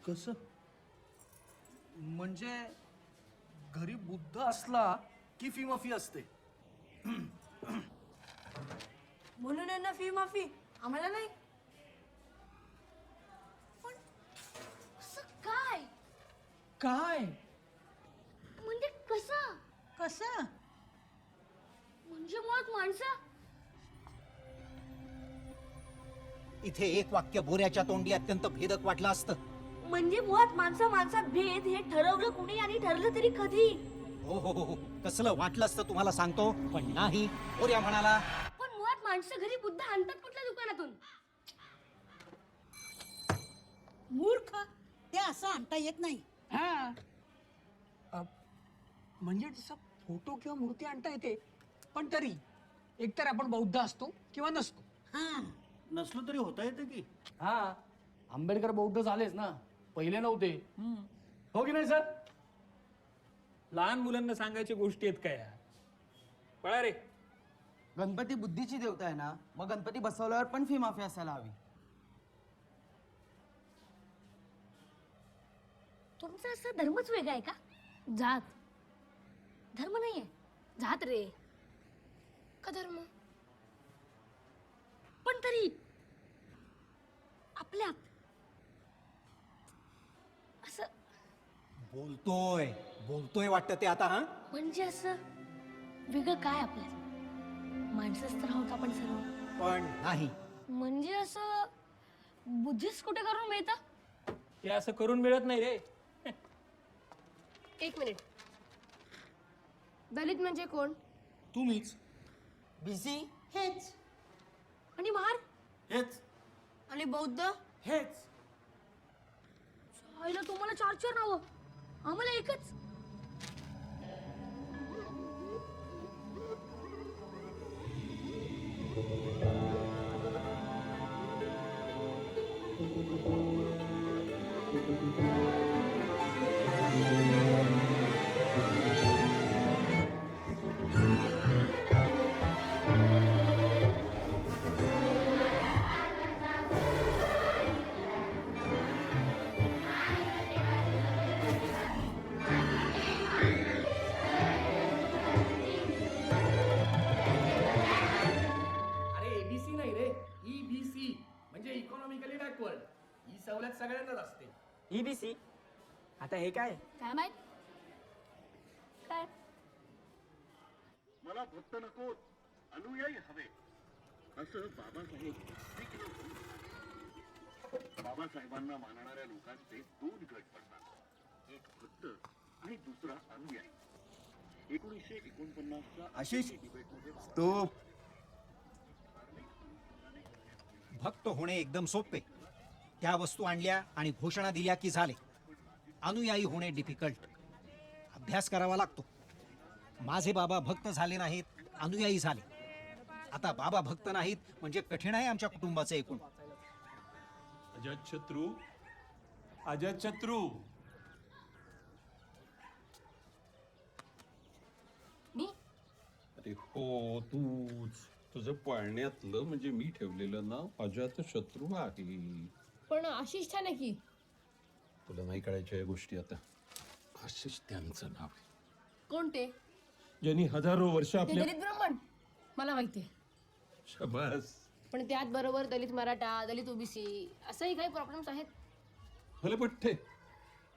कसं म्हणजे घरी बुद्ध असला की फी माफी असते. म्हणून यांना फी माफी, आम्हाला नाही. पण असं काय? काय म्हणजे कसं? कसं? म्हणजे मुळात माणसं. इथे एक वाक्य बोऱ्याच्या तोंडी अत्यंत भेदक वाटलं असतं. म्हणजे मुळात माणसा माणसात भेद हे ठरवलं कुणी आणि ठरलं तरी कधी. हो, कसलं वाटलं असतं तुम्हाला सांगतो, पण नाही. बोऱ्या म्हणाला, पण मुळात माणसं घरी बुद्ध आणतात कुठल्या दुकानातून? मूर्ख, ते असं आणता येत नाही. म्हणजे तसा फोटो किंवा मूर्ती आणता येते, पण तरी एकतर आपण बौद्ध असतो किंवा नसतो. हा, नसलो तरी होता येतं की. हा, आंबेडकर बौद्ध झालेच ना, पहिले नव्हते. हो की नाही सर? लहान मुलांना सांगायची गोष्टी आहेत काय? पळा रे. गणपती बुद्धीची देवता आहे ना, मग गणपती बसवल्यावर पण फी माफी असायला हवी. तुमचा असा धर्मच वेगळा आहे का? जात धर्म नाहीये, जात रे. का धर्म? पण तरी आपल्यात असं बोलतोय वाटतं ते आता. हा, म्हणजे असं वेगळं काय आपल्यात? माणसंच तर आहोत आपण सर्व. पण नाही. म्हणजे असं बुद्धिस्ट कुठे करून मिळतं? ते असं करून मिळत नाही रे. एक मिनिट. दलित म्हणजे कोण? तुम्हीच. बीसी हेच. आणि महार हेच आणि बौद्ध हेच. आईला तुम्हाला 4 नावं, आम्हाला एकच. अरे एबीसी नाही रे, EBC म्हणजे इकॉनॉमिकली बॅकवर्ड. ही सवलत सगळ्यांनाच असते. EBC. आता हे काय? काय माहित काय? मला भक्त नको, अनुयायी हवे, असं बाबासाहेब बाबासाहेबांना मानणाऱ्या लोकांचे 2 गट पडतात, एक भक्त आणि दुसरा अनुयायी. 1949च्या आशिष डिबेटमध्ये तो भक्त होणे एकदम सोपे. त्या वस्तू आणल्या आणि घोषणा दिल्या की झाले. अनुयायी होणे डिफिकल्ट. अभ्यास करावा लागतो. माझे बाबा भक्त झाले नाहीत, अनुयायी झाले. आता बाबा भक्त नाहीत म्हणजे कठीण आहे आमच्या कुटुंबाचं एकूण. अजातशत्रू, अजातशत्रू. मी अरे हो, तूच. तुझं पाळण्यातलं म्हणजे मी ठेवलेलं नाव अजातशत्रू आहे. पण आशिष छान आहे की. तुला नाही कळायच्या या गोष्टी आता. आशिष त्यांचं नाव आहे, कोण ते? ज्यांनी हजारो वर्ष आपल्या. दलित ब्राह्मण मला माहितीये. शाबास. पण त्यात बरोबर दलित मराठा, दलित ओबीसी असंही काही प्रॉब्लेम्स आहेत. भले पठ्ठे.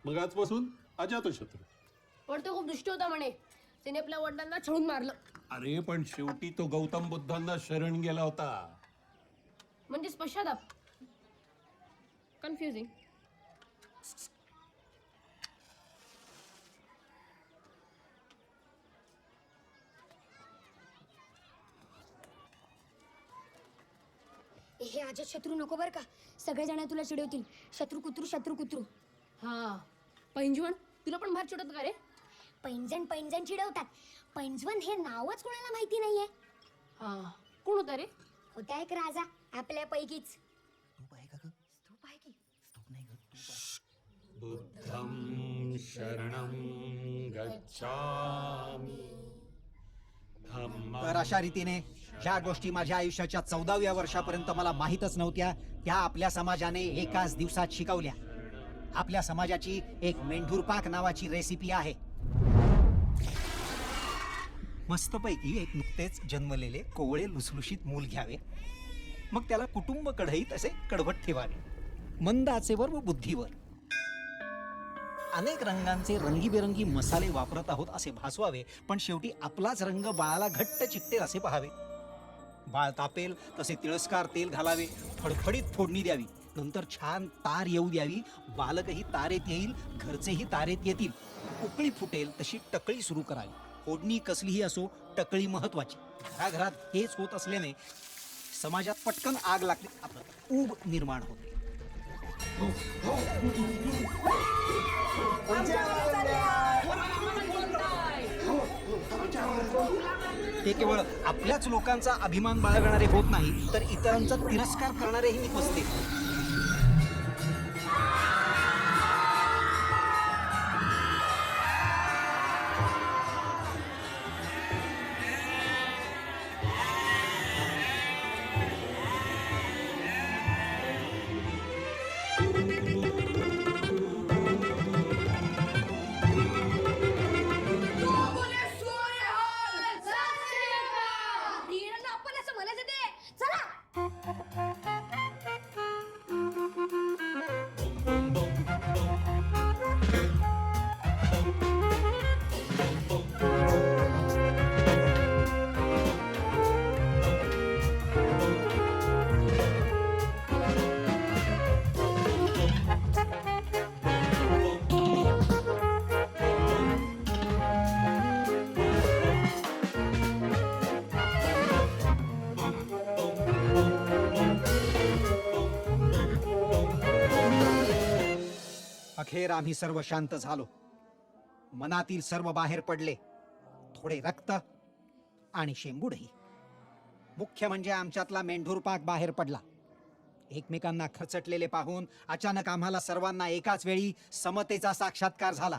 मग आजपासून अजातशत्रू. पण तो खूप दुष्ट होता म्हणे. त्याने आपल्या वडिलांना छळून मारलं. अरे पण शेवटी तो गौतम बुद्धांना शरण गेला होता. म्हणजे पश्चाताप. कन्फ्युजिंग. हे आजच शत्रू नको बर का. सगळेजण तुला चिडवतील. शत्रू कुत्रू. हा पैंजवण तुला पण फार चिडवत का रे? पैंजण चिडवतात. पैंजवण हे नावच कोणाला माहिती नाहीये. हा कोण होता रे? होता एक राजा आपल्यापैकीच. बुद्धं शरणं गच्छामि. तर अशा रीतीने ज्या गोष्टी माझ्या आयुष्याच्या 14व्या वर्षापर्यंत मला माहीतच नव्हत्या त्या आपल्या समाजाने एकाच दिवसात शिकवल्या. आपल्या समाजाची एक मेंढूर पाक नावाची रेसिपी आहे. मस्तपैकी एक नुकतेच जन्मलेले कोवळे लुसलुशीत मूल घ्यावे. मग त्याला कुटुंब कढईत असे कडवट ठेवावे, मंद आचेवर व बुद्धीवर. अनेक रंगांचे रंगीबेरंगी मसाले वापरत आहोत असे भासवावे, पण शेवटी आपलाच रंग बाळाला घट्ट चिकटेल असे पाहावे. बाळ तापेल तसे तिळस्कार तेल घालावे, फडफडीत फोडणी द्यावी, नंतर छान तार येऊ द्यावी. बालकही तारेत येईल, घरचेही तारेत येतील. उकळी फुटेल तशी टकळी सुरू करावी. फोडणी कसलीही असो, टकळी महत्वाची. घराघरात हेच होत असल्याने समाजात पटकन आग लागते, आपलं ऊब निर्माण होते. ते केवळ आपल्याच लोकांचा अभिमान बाळगणारे होत नाही, तर इतरांचा तिरस्कार करणारेही निपजते. अखेर आम्ही सर्व शांत झालो. मनातील सर्व बाहेर पडले. थोडे रक्त आणि शेंबूडही. मुख्य म्हणजे आमच्यातला मेंढूर पाक बाहेर पडला. एकमेकांना खचटलेले पाहून अचानक आम्हाला सर्वांना एकाच वेळी समतेचा साक्षात्कार झाला.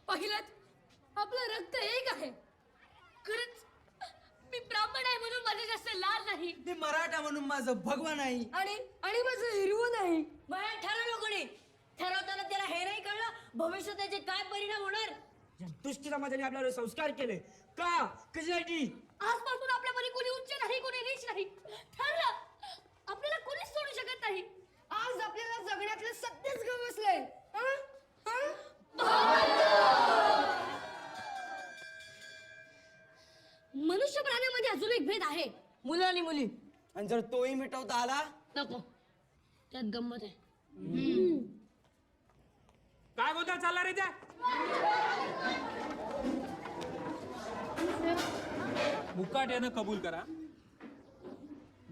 पहिलंच आपलं रक्त एक आहे. खरंच मी ब्राह्मण आहे म्हणून माझं जास्त लाल नाही. मी मराठा म्हणून माझं भगवा नाही. आणि आणि माझं हिरवं नाही. मला ठरवलं कोणी? ठरवताना त्याला हे नाही कळलं भविष्यात त्याचे काय परिणाम होणार. दुष्ट समाजाने आपल्यावर संस्कार केले का? कशासाठी? आजपासून आपल्या परी कोणी उच्च नाही कोणी नीच नाही. ठरलं आपल्याला कोणीच सोडू शकत नाही. आज आपल्याला जगण्यातलं सत्यच गवसलंय. मनुष्य प्राण्यामध्ये अजून एक भेद आहे, मुलं आणि मुली. आणि जर तोही मिटवता आला नको, त्यात गंमत आहे. काय गोंधळ चालला रे त्या? मुकाट्यानं कबूल करा,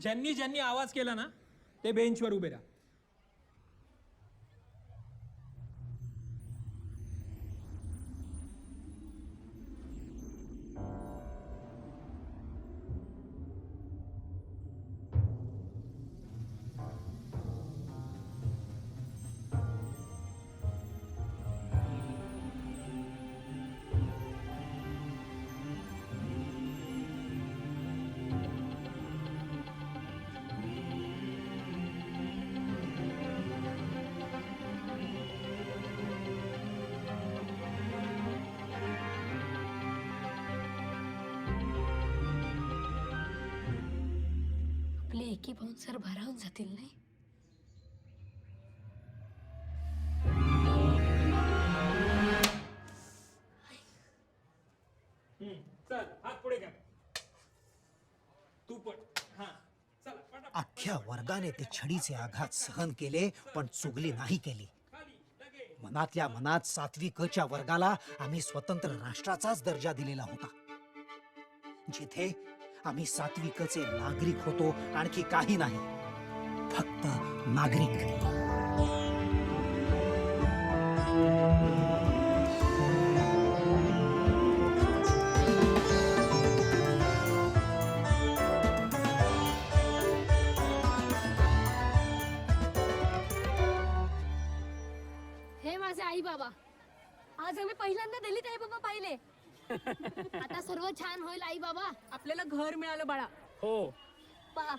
ज्यांनी ज्यांनी आवाज केला ना ते बेंचवर उभे राहा. आपले एकी भाऊन सर भारावून जातील नाही. चल हात पुढे घ्या. तू पण. हा चला पटा. अख्ख्या वर्गाने ते छडीचे आघात सहन केले पण चुगली नाही केली. मनातल्या मनात 7वी क च्या वर्गाला आम्ही स्वतंत्र राष्ट्राचाच दर्जा दिलेला होता, जिथे आम्ही 7वी क चे नागरिक होतो, आणखी काही नाही, फक्त नागरिक. हे माझे आई बाबा, आज आम्ही पहिल्यांदा दिल्लीत आई बाबा पाहिले. आता सर्व छान होईल आई बाबा. आपल्याला घर मिळालं बाळा. हो पहा,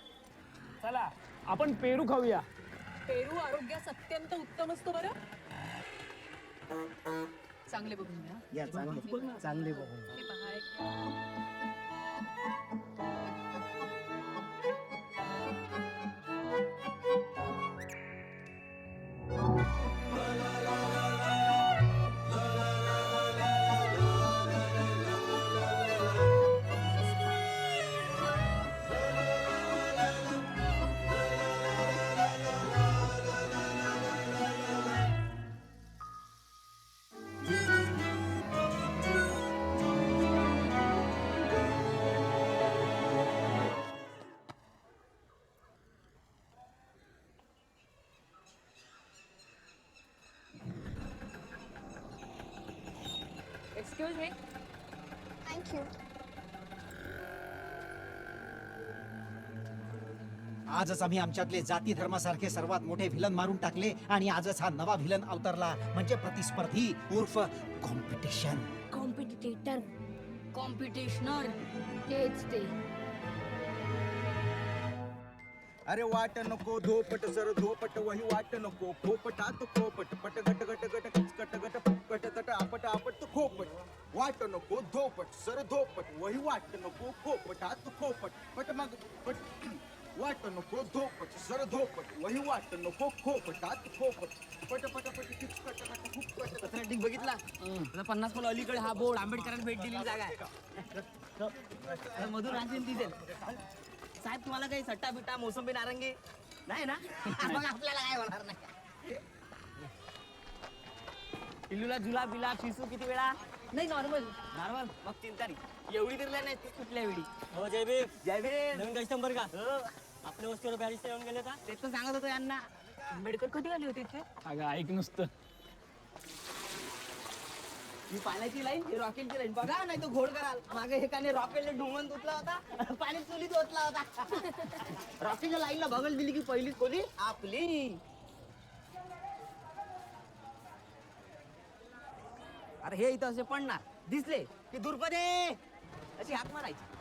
चला आपण पेरू खाऊया. पेरू आरोग्यास अत्यंत उत्तम असतो बरं. चांगले बघून घ्या. या चांगले बघून. हे पहा एक. Excuse me. थँक्यू. आजच आम्ही आमच्यातले जाती धर्मासारखे सर्वात मोठे व्हिलन मारून टाकले आणि आजच हा नवा व्हिलन अवतरला, म्हणजे प्रतिस्पर्धी उर्फ कॉम्पिटिशन. कॉम्पिटिटर, कॉम्पिटिशनर, तेच ते. अरे वाट नको धोपट सर धोपट वही वाट नको खोपटात खोपट पट गट गट गट कट गट पट तट आपट आपट तो खोपट वाट नको धोपट सर धोपट वही वाट नको खोपटात खोपट पट मग पट वाट नको धोपट सर धोपट वही वाट नको खोपटात खोपट पट पट पट किच कट कट खूप पट पत्रटिंग बघितला? 50 फुलं अलीकडे हा बोर्ड आंबेडकरांना भेट दिलेली जागा आहे. मधून राहतील दिसेल. साहेब तुम्हाला काही सट्टा बिट्टा मोसंबी नारंगी नाही ना? मग आपल्याला काय होणार नाही. पिल्लूला जुलाब बिलाब शिसू किती वेळा? नाही नॉर्मल. नॉर्मल मग 3 तारीख एवढी तरी नाही कुठल्या वेळी. हो जय भीम. जय भीम. नवीन कस्टमर का? आपल्या वस्तीवर बॅरिस्टर येऊन गेले का? ते तर सांगत होतो यांना. आंबेडकर कधी आले होते इथे? अगं ऐक नुसतं. ही पाण्याची लाईन ही रॉकेलची लाईन बघा, नाही तो घोड कराल. मागे एकाने रॉकेलने ढुमन धुतला होता, पाणी चुलीत ओतला होता. रॉकेलच्या लाईनला बगल दिली की पहिलीच कोणी आपली. अरे हे इथं असे पडणार दिसले की दुर्पदे अशी हाक मारायची.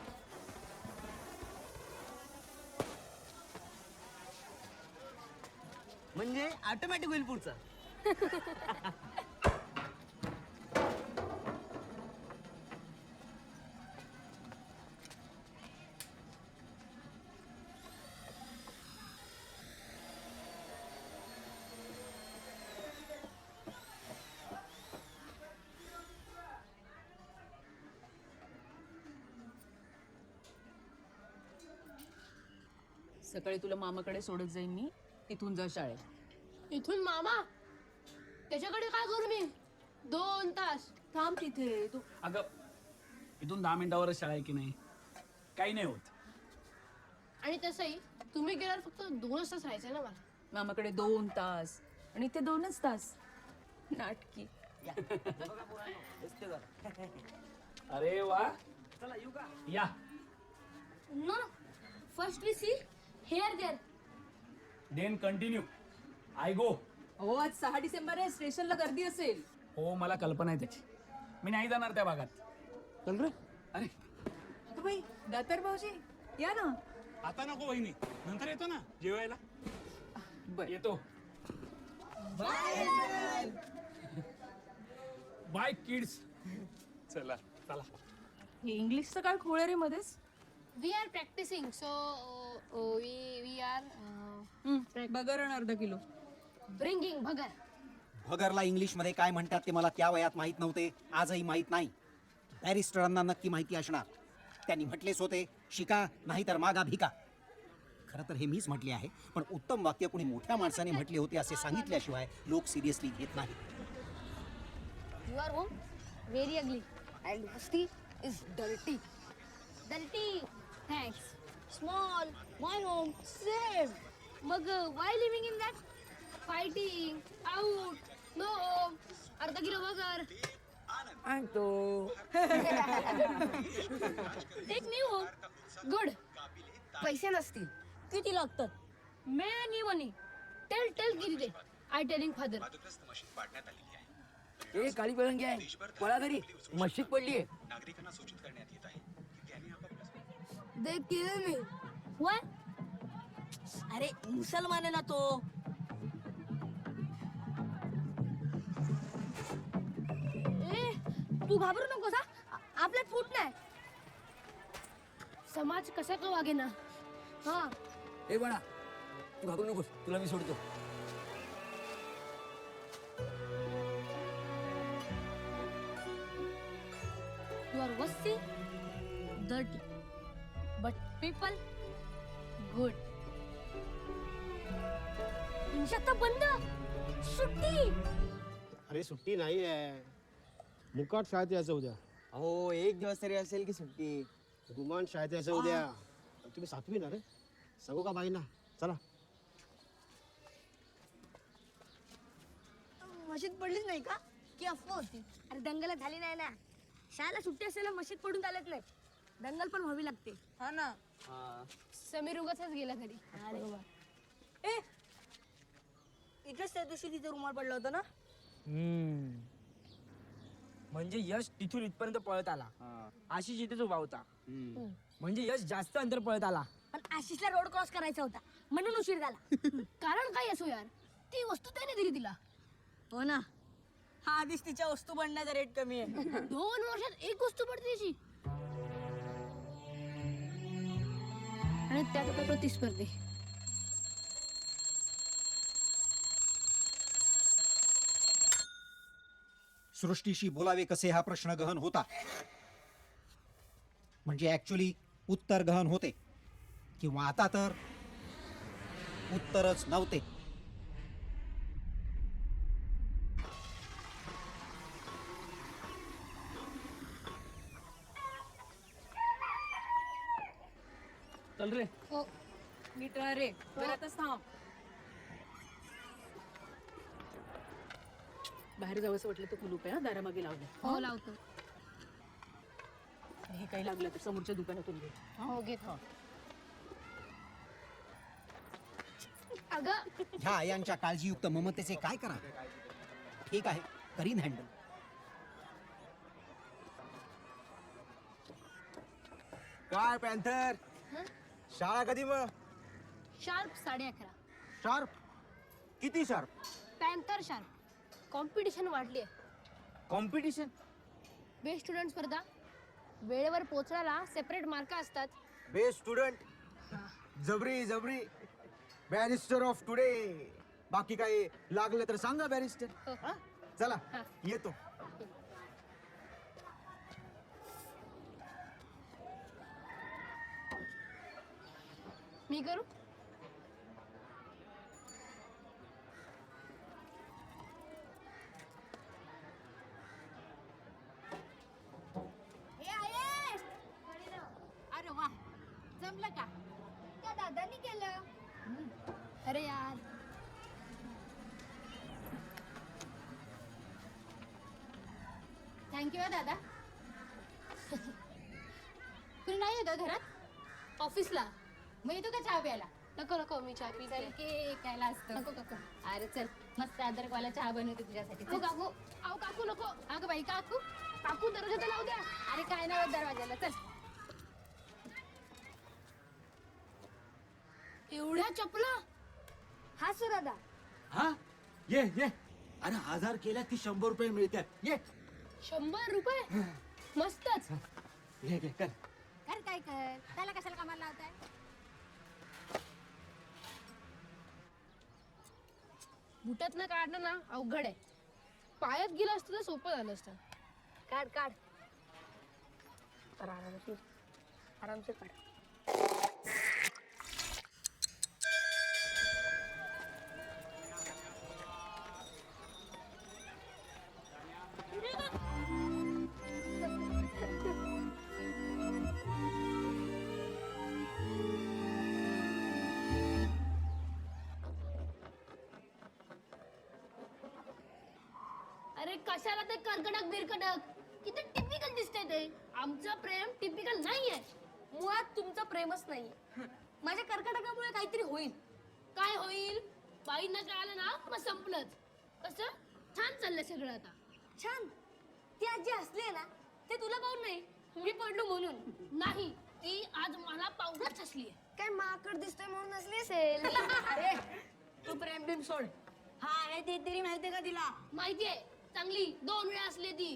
म्हणजे ऑटोमॅटिक होईल पुढचं. सकाळी तुला मामाकडे सोडत जाईन मी, तिथून जा शाळेत. इथून मामा त्याच्याकडे काय करू मी? 2 तास थांब तिथे तू. अगं इथून 10 मिनिटावरच शाळा आहे की नाही, काही नाही होत. आणि तसंही तुम्ही गेल्यावर फक्त 2 तास राहायचंय ना मला. मामाकडे 2 तास आणि ते 2च तास. नाटकी. अरे वा, चला येऊ का? या. No first we see here there. Then continue. I go. हो आज 6 डिसेंबर आहे, स्टेशनला गर्दी असेल. हो मला कल्पना आहे त्याची. मी नाही जाणार त्या भागात. चल रे. अरे अगं बाई दातार भाऊजी या ना. आता नको वहिनी, नंतर येतो ना जेवायला. येतो. Bye kids. चला चला. हे इंग्लिशचं काय खोळ रे मध्येच. We are practising so we are बगर आणि अर्धा किलो. ब्रिंगिंग भगर. भगरला इंग्लिश मध्ये काय म्हणतात ते मला त्या वयात माहित नव्हते, आजही माहित नाही. बॅरिस्टरांना नक्की माहिती असणार. त्यांनी म्हटलेच होते, शिका नाहीतर मागा भिका. खरं तर हे मीच म्हटले आहे, पण उत्तम वाक्य कुणी मोठ्या माणसाने म्हटले होते असे सांगितल्याशिवाय लोक सिरियसली घेत नाही. You are home very ugly and वस्ती is dirty. Dirty thanks. Small my home same. मग why living in that? Fighting out no home. अर्धा किलो भगर. आणतो. Take me home. गुड. पैसे नसतील. किती लागतात? मेनी मनी. टेल किती ते? I telling father. ए काळी पलंगी आहे, पळा घरी, मशीद पडली आहे. नागरिकांना सूचित करण्यात येत आहे की त्यांनी आपापल्या दे किल मी. व्हाय? अरे मुसलमान आहे ना तो. ए तू घाबरू नकोस हा. आपल्यात फूट नाही. समाज कसा का वागे ना. हा ए बाळा तू घाबरू नकोस, तुला मी सोडतो. युअर वस्ती डर्टी बट पीपल गुड. आता बंद. सुट्टी. अरे सुट्टी नाही आहे, मुकाट शाळेत यायचं उद्या. अहो 1 दिवस तरी असेल की सुट्टी. गुमान शाळेत यायचं उद्या. तुम्ही 7वी ना रे, सांगू का बाईंना? चला. मशीद पडलीच नाही का? की अफवा होती? अरे दंगल झाली नाही ना. शाळेला सुट्टी असेल मशीद पडून चालत नाही. दंगल पण व्हावी लागते. हा ना. समीर उगाचच गेला घरी. ए इथेच त्या दिवशी तिथे रुमाल पडला होता ना. म्हणजे यश तिथून इथपर्यंत पळत आला, आशिष इथेच उभा होता. म्हणजे यश जास्त अंतर पळत आला. पण आशिषला रोड क्रॉस करायचा होता म्हणून उशीर झाला. कारण काय असो यार, ती वस्तू त्याने दिली तिला. हो ना, हा आधीच तिच्या वस्तू बनण्याचा रेट कमी आहे. 2 वर्षात 1 वस्तू पडते त्याची. आणि त्यात आता प्रतिस्पर्धी. सृष्टीशी बोलावे कसे हा प्रश्न गहन होता. म्हणजे ऍक्च्युली उत्तर गहन होते, किंवा आता तर उत्तरच नव्हते. चल रे. हो मिटळ रे घरातच थांब. बाहेर जावंसं वाटलं तर कुलूप आहे, दारामागे लावलं. हो लावतो. हे काही लागलं तर समोरच्या दुकानातून घे. हो घेतो. अगं ह्या आयांच्या काळजीयुक्त ममतेचे काय करा. ठीक आहे, करीन हँडल. काय पॅन्थर, शाळा कधी मग? शार्प 11:30. शार्प? किती शार्प? Panther sharp. कॉम्पिटिशन वाढली आहे. कॉम्पिटिशन? बेस्ट स्टुडंट स्पर्धा. वेळेवर पोहोचण्याला सेपरेट मार्क असतात. बेस्ट स्टुडंट, जबरी जबरी, बॅरिस्टर ऑफ टुडे. बाकी काही लागलं तर सांगा बॅरिस्टर. चला येतो. मी करू? अरे वा, जमलं का? त्या दादानी केलं. अरे यार, थँक्यू दादा. तुम्ही नाही येतो घरात? ऑफिसला. मग येतो का चहा प्यायला? नको नको, मी चहा पी की प्यायला असतं. नको नको. अरे चल, मस्त अदरकवाला चहा बनवते तुझ्यासाठी. हो काकू. अहो काकू नको. अगं बाई काकू, काकू दरवाजा लावू द्या. अरे काय नाही होत दरवाजाला, चल. एवढ्या चपला? हा सर दादा. हा ये ये. अरे 1000 केल्या की 100 रुपये मिळतात. ये. 100 रुपये? मस्तच. ये घे कर. कर काय कर, त्याला कशाला कामाला लावताय? बुटातनं काढणं ना अवघड आहे. पायात गेलं असतं तर सोपं झालं असतं. काढ काढ. आरामशीर आरामशीर काढ. अरे कशाला ते कर्कटक बिरकटक, किती टिपिकल दिसतंय ते. आमचं प्रेम टिपिकल नाहीये. मुळात तुमचं प्रेमच नाहीये. माझ्या कर्कटकामुळे काहीतरी होईल. काय होईल? बाईंना कळालं ना मग संपलंच. कसं छान चाललंय सगळं आता. छान? ती आजी हसली ना, ते तुला पाहून नाही, मी पडलो म्हणून नाही. ती आज मला पाहूनच हसली. काय माकड दिसतोय म्हणून हसली असेल. अरे तू प्रेम बिम सोड. हा आहे ते तरी माहितीये का तिला? माहितीये चांगली. 2 वेळा असली ती.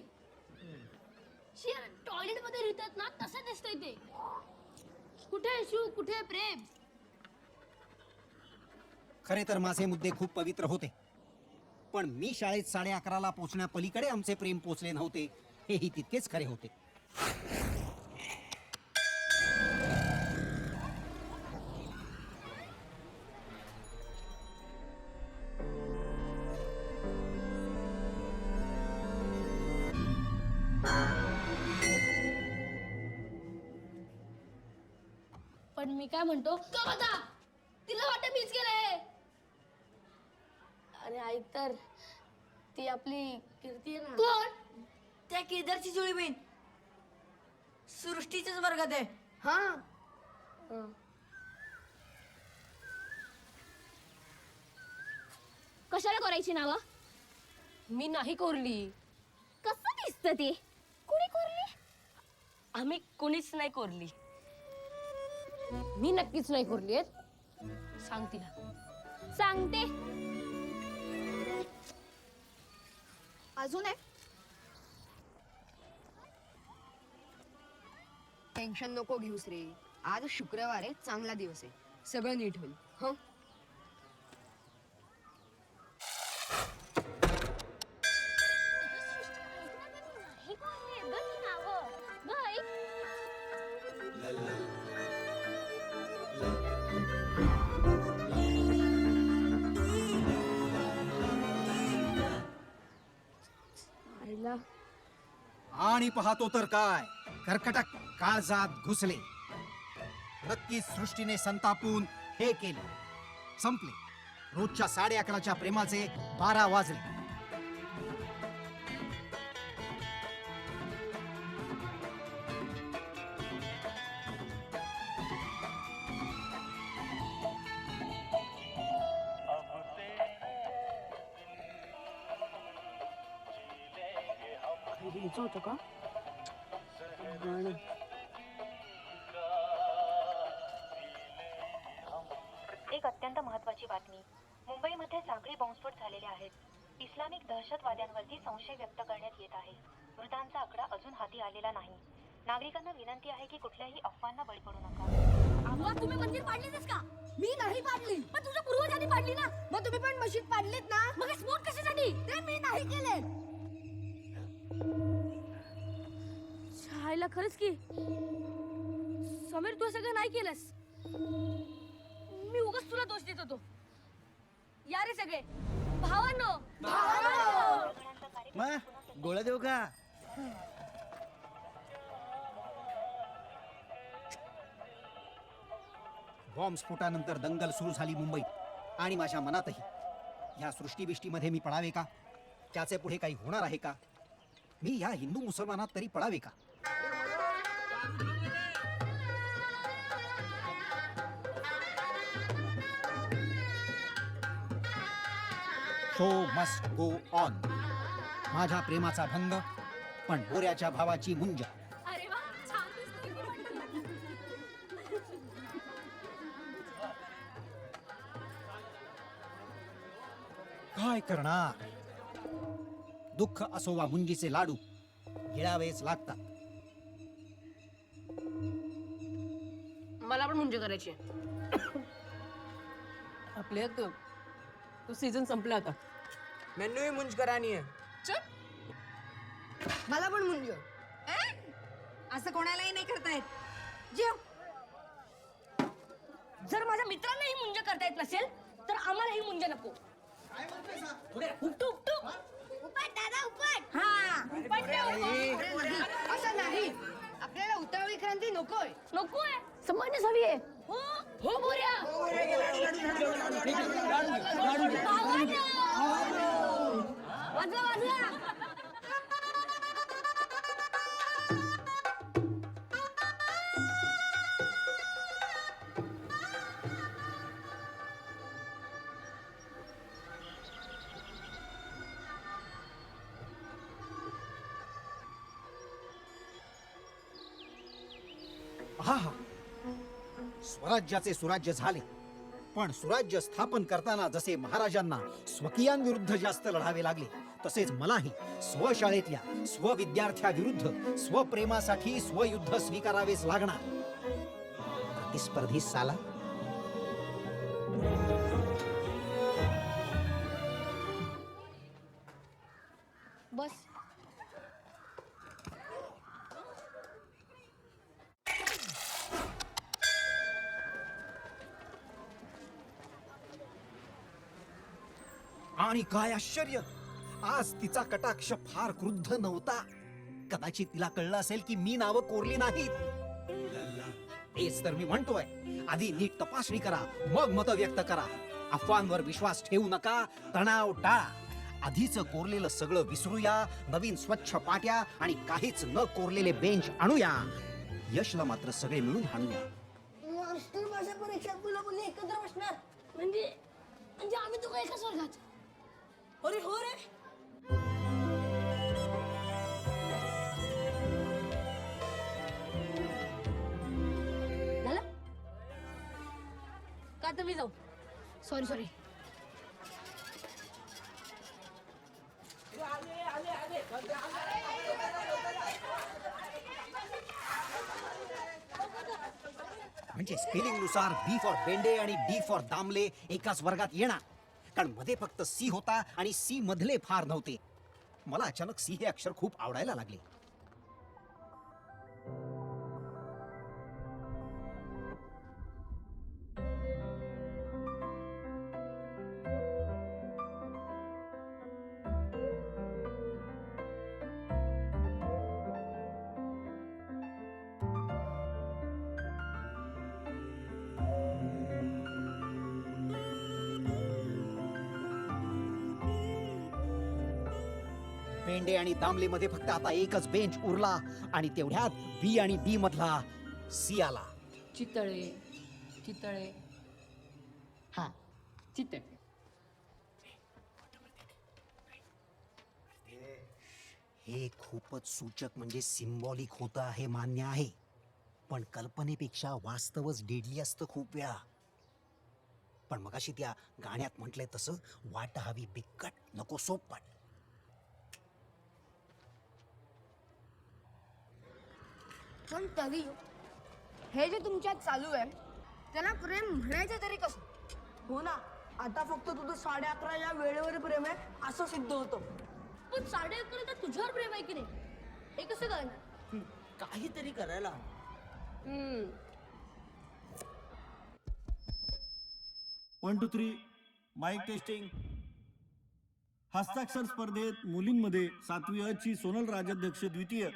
टॉयलेट मध्ये रिहतात ना तसं दिसतंय ते. कुठे शिव, कुठे प्रेम? खरे तर माझे मुद्दे खूप पवित्र होते, पण मी शाळेत 11:30ला पोचण्या पलीकडे आमचे प्रेम पोचले नव्हते हेही तितकेच खरे होते. पण मी काय म्हणतो, तो बघा तिला वाटत मीच केलंय. अरे ऐक तर, ती आपली कीर्ती आहे ना. कोण? त्या केदारची जुळी बहीण. सृष्टीच्याच वर्गात आहे. हा. कशाला करायची नावं? मी नाही कोरली. कसं दिसतं ते? कुणी कोरली? आम्ही कुणीच नाही कोरली. मी नक्कीच नाही कोरली. सांग तिला. सांगते. अजून आहे? टेन्शन नको घेऊस रे. आज शुक्रवार आहे, चांगला दिवस आहे. सगळं नीट होईल. हो. आणि पाहतो तर काय, कर्कटक काळजात घुसले. नक्कीच सृष्टीने संतापून हे केले, संपले. रोजच्या 11:30च्या प्रेमाचे 12 वाजले. घ्यायचं होतं का एक अत्यंत महत्त्वाची बातमी. मुंबईमध्ये साखळी बॉम्बस्फोट झालेले आहेत. इस्लामिक दहशतवाद्यांवरती संशय व्यक्त करण्यात येत आहे. मृतांचा आकडा अजून हाती आलेला नाही. नागरिकांना विनंती आहे की कुठल्याही अफवांना बळी पडू नका. आम्हा तुम्ही मंदिर पाडलीच का? मी नाही पाडली, पण तुझ्या पूर्वजांनी पाडली ना. मग तुम्ही पण मशीद पाडलीत ना. मग हे स्फोट कशासाठी? ते मी नाही केले. शाळेला खरंच की समीर, तू सगळं नाही केलंस. मी उगाच तुला दोष देत होतो. या रे सगळे भावांनो. मग गोळ्या देऊ का? बॉम्बस्फोटानंतर दंगल सुरू झाली मुंबईत, आणि माझ्या मनातही ह्या सृष्टीबिष्टीमध्ये मी पडावे का? त्याचे पुढे काही होणार आहे का? मी या हिंदू मुसलमानात तरी पडावे का? Show must go on. माझ्या प्रेमाचा भंग, पण बोऱ्याच्या भावाची मुंज. अरे वा, छान दिसतोय की म्हणतो. काय करणार? दुःख असो वा मुंजीचे लाडू गिळावेच लागतात. मला पण मुंजे करायची. आपले तो सीझन संपला आता. मैंने मुंज करानी है. मला पण मुंज. असं कोणालाही नाही करतायत. जेव. जर माझ्या मित्रांनाही मुंज करता येत नसेल तर आम्हालाही मुंज नको. उपटू उपटू. उपट दादा उपट. हा उपट असं नाही. आपल्याला उतावळी क्रांती नकोय. नकोय. समजण्यास हवी आहे. हो हो बोऱ्या. वाजवा वाजवा. हा, स्वराज्याचे सुराज्य झाले, पण सुराज्य स्थापन करताना जसे महाराजांना स्वकीयांविरुद्ध जास्त लढावे लागले, तसेच मलाही स्वशाळेतल्या स्वविद्यार्थ्याविरुद्ध स्वप्रेमासाठी स्वयुद्ध स्वीकारावेच लागणार. प्रतिस्पर्धी साला. बस. आणि काय आश्चर्य, आज तिचा कटाक्ष फार क्रुद्ध नव्हता. कदाचित तिला कळलं असेल की मी नावं कोरली नाहीत. तेच तर मी म्हणतोय, आधी नीट तपासणी करा, मग मत व्यक्त करा. अफवांवर विश्वास ठेवू नका, तणाव टाळा. आधीच कोरलेलं सगळं विसरूया, नवीन स्वच्छ पाट्या आणि काहीच न कोरलेले बेंच आणूया. यशला मात्र सगळे मिळून हाणूया. मास्टर, माझ्या परीक्षेत मुलं मुली एकत्र बसणार म्हणजे आम्ही दोघं एकाच वर्गात. अरे हो रे. झालं का? तर मी जाऊ. Sorry sorry. म्हणजे स्पेलिंग नुसार बी फॉर बेंडे आणि डी फॉर दामले एकाच वर्गात येणार, कारण मध्ये फक्त सी होता आणि सी मधले फार नव्हते. मला अचानक सी हे अक्षर खूप आवडायला लागले. पेंडे आणि दामले मध्ये फक्त आता एकच बेंच उरला आणि तेवढ्यात बी आणि डी मधला सी आला. चितळे चितळे हा चितळे. हे खूपच सूचक म्हणजे सिम्बॉलिक होतं हे मान्य आहे, पण कल्पनेपेक्षा वास्तवच डेडली असतं खूप वेळा. पण मगाशी त्या गाण्यात म्हटलंय तसं वाट हवी बिकट नको सोपट. पण तरी हे जे तुमच्यात चालू आहे त्याला प्रेम म्हणायचं तरी कसं? हो ना, आता फक्त तुझं 11:30 या वेळेवर प्रेम आहे असं सिद्ध होतं. पण 11:30 तर तुझ्यावर प्रेम आहे की नाही हे कसं कळणार? काहीतरी करायला. 1 2 3 माईक टेस्टिंग. हस्ताक्षर स्पर्धेत मुलींमध्ये 7वी अ ची सोनल राजाध्यक्ष द्वितीय,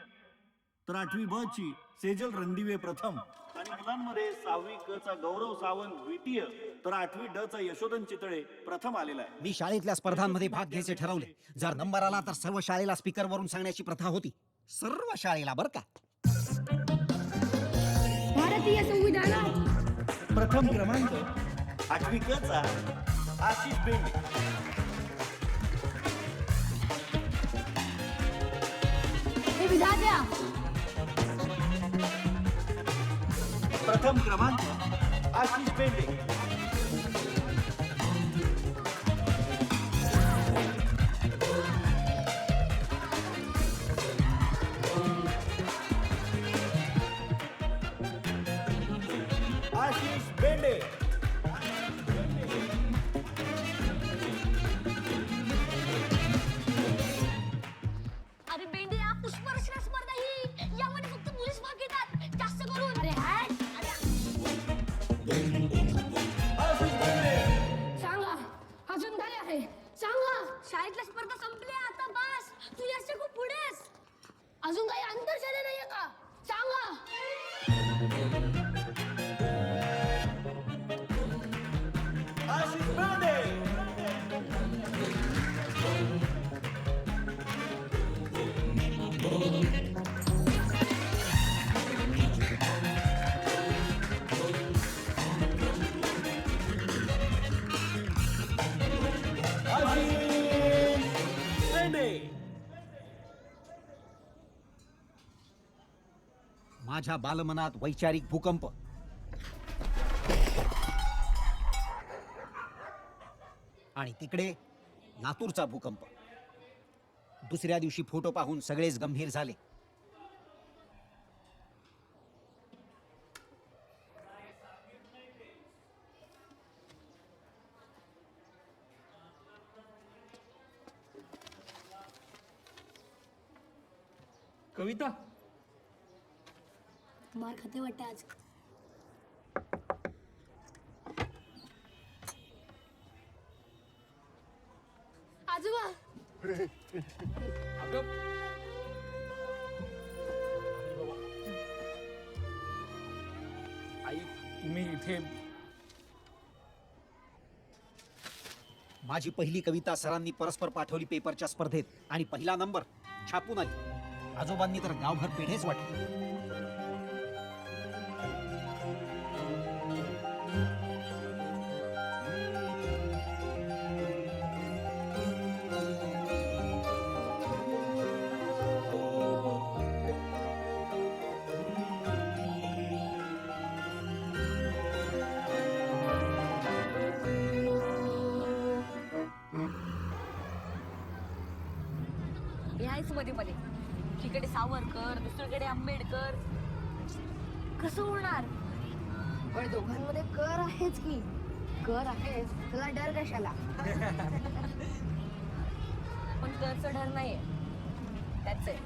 तर 8वी ब ची सेजल रणदिवे प्रथम, आणि मुलांमध्ये 6वी क चा गौरव सावंत द्वितीय, तर 8वी ड चा यशोधन चितळे प्रथम आलेला आहे. मी शाळेतल्या स्पर्धांमध्ये भाग घ्यायचे ठरवले. जर नंबर आला तर सर्व शाळेला स्पीकर वरून सांगण्याची प्रथा होती. सर्व शाळेला बर का. भारतीय संविधानात प्रथम क्रमांक 8वी क चा आशिष बेंडे. हे विधात्या प्रथम क्रमांक आशिष बेंडे. आशिष बेंडे. अरे बेंडे या पुष्परचना स्पर्धा ही यामध्ये फक्त मुलीच भाग घेतात जास्त करून. अरे हॅट. सांगा अजून काय आहे सांगा. शाळेतल्या स्पर्धा संपल्या आता बस. तू याच्या खूप पुढेस. अजून काही अंतर झाले नाहीये का सांगा. आशिष बेंडे. माझ्या बालमनात वैचारिक भूकंप. आणि तिकडे लातूरचा भूकंप. दुसऱ्या दिवशी फोटो पाहून सगळेच गंभीर झाले. कविता मार खाते वाटतं आज. आजोबा अगं आई तुम्ही इथे. माझी पहिली कविता सरांनी परस्पर पाठवली पेपरच्या स्पर्धेत आणि पहिला नंबर छापून आली. आजोबांनी तर गावभर पेढेच वाटले. यायच मध्ये मध्ये. एकीकडे सावरकर दुसरीकडे आंबेडकर. कसं होणार? पण दोघांमध्ये कर आहेच की. कर आहेच तुला डर कशाला? पण करचं डर नाहीये त्याच आहे.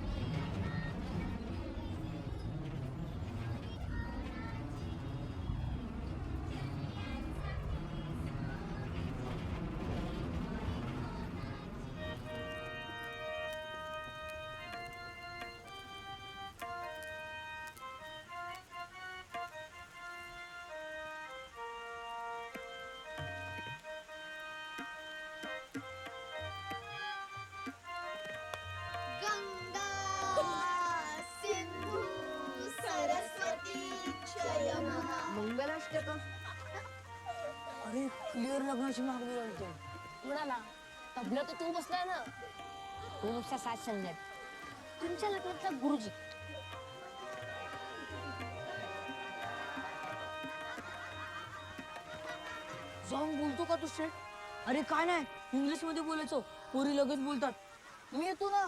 अरे क्लिअर लग्नाची मागणी घालतो. कुणाला? तबला तर तू बसलाय ना. तू नुसता साथ सांगण्यात. तुमच्या लग्नातला गुरुजी. जाऊन बोलतो का तू स्ट्रेट? अरे काय नाही, इंग्लिश मध्ये बोलायचो. पोरी लगेच बोलतात. मी येतो ना.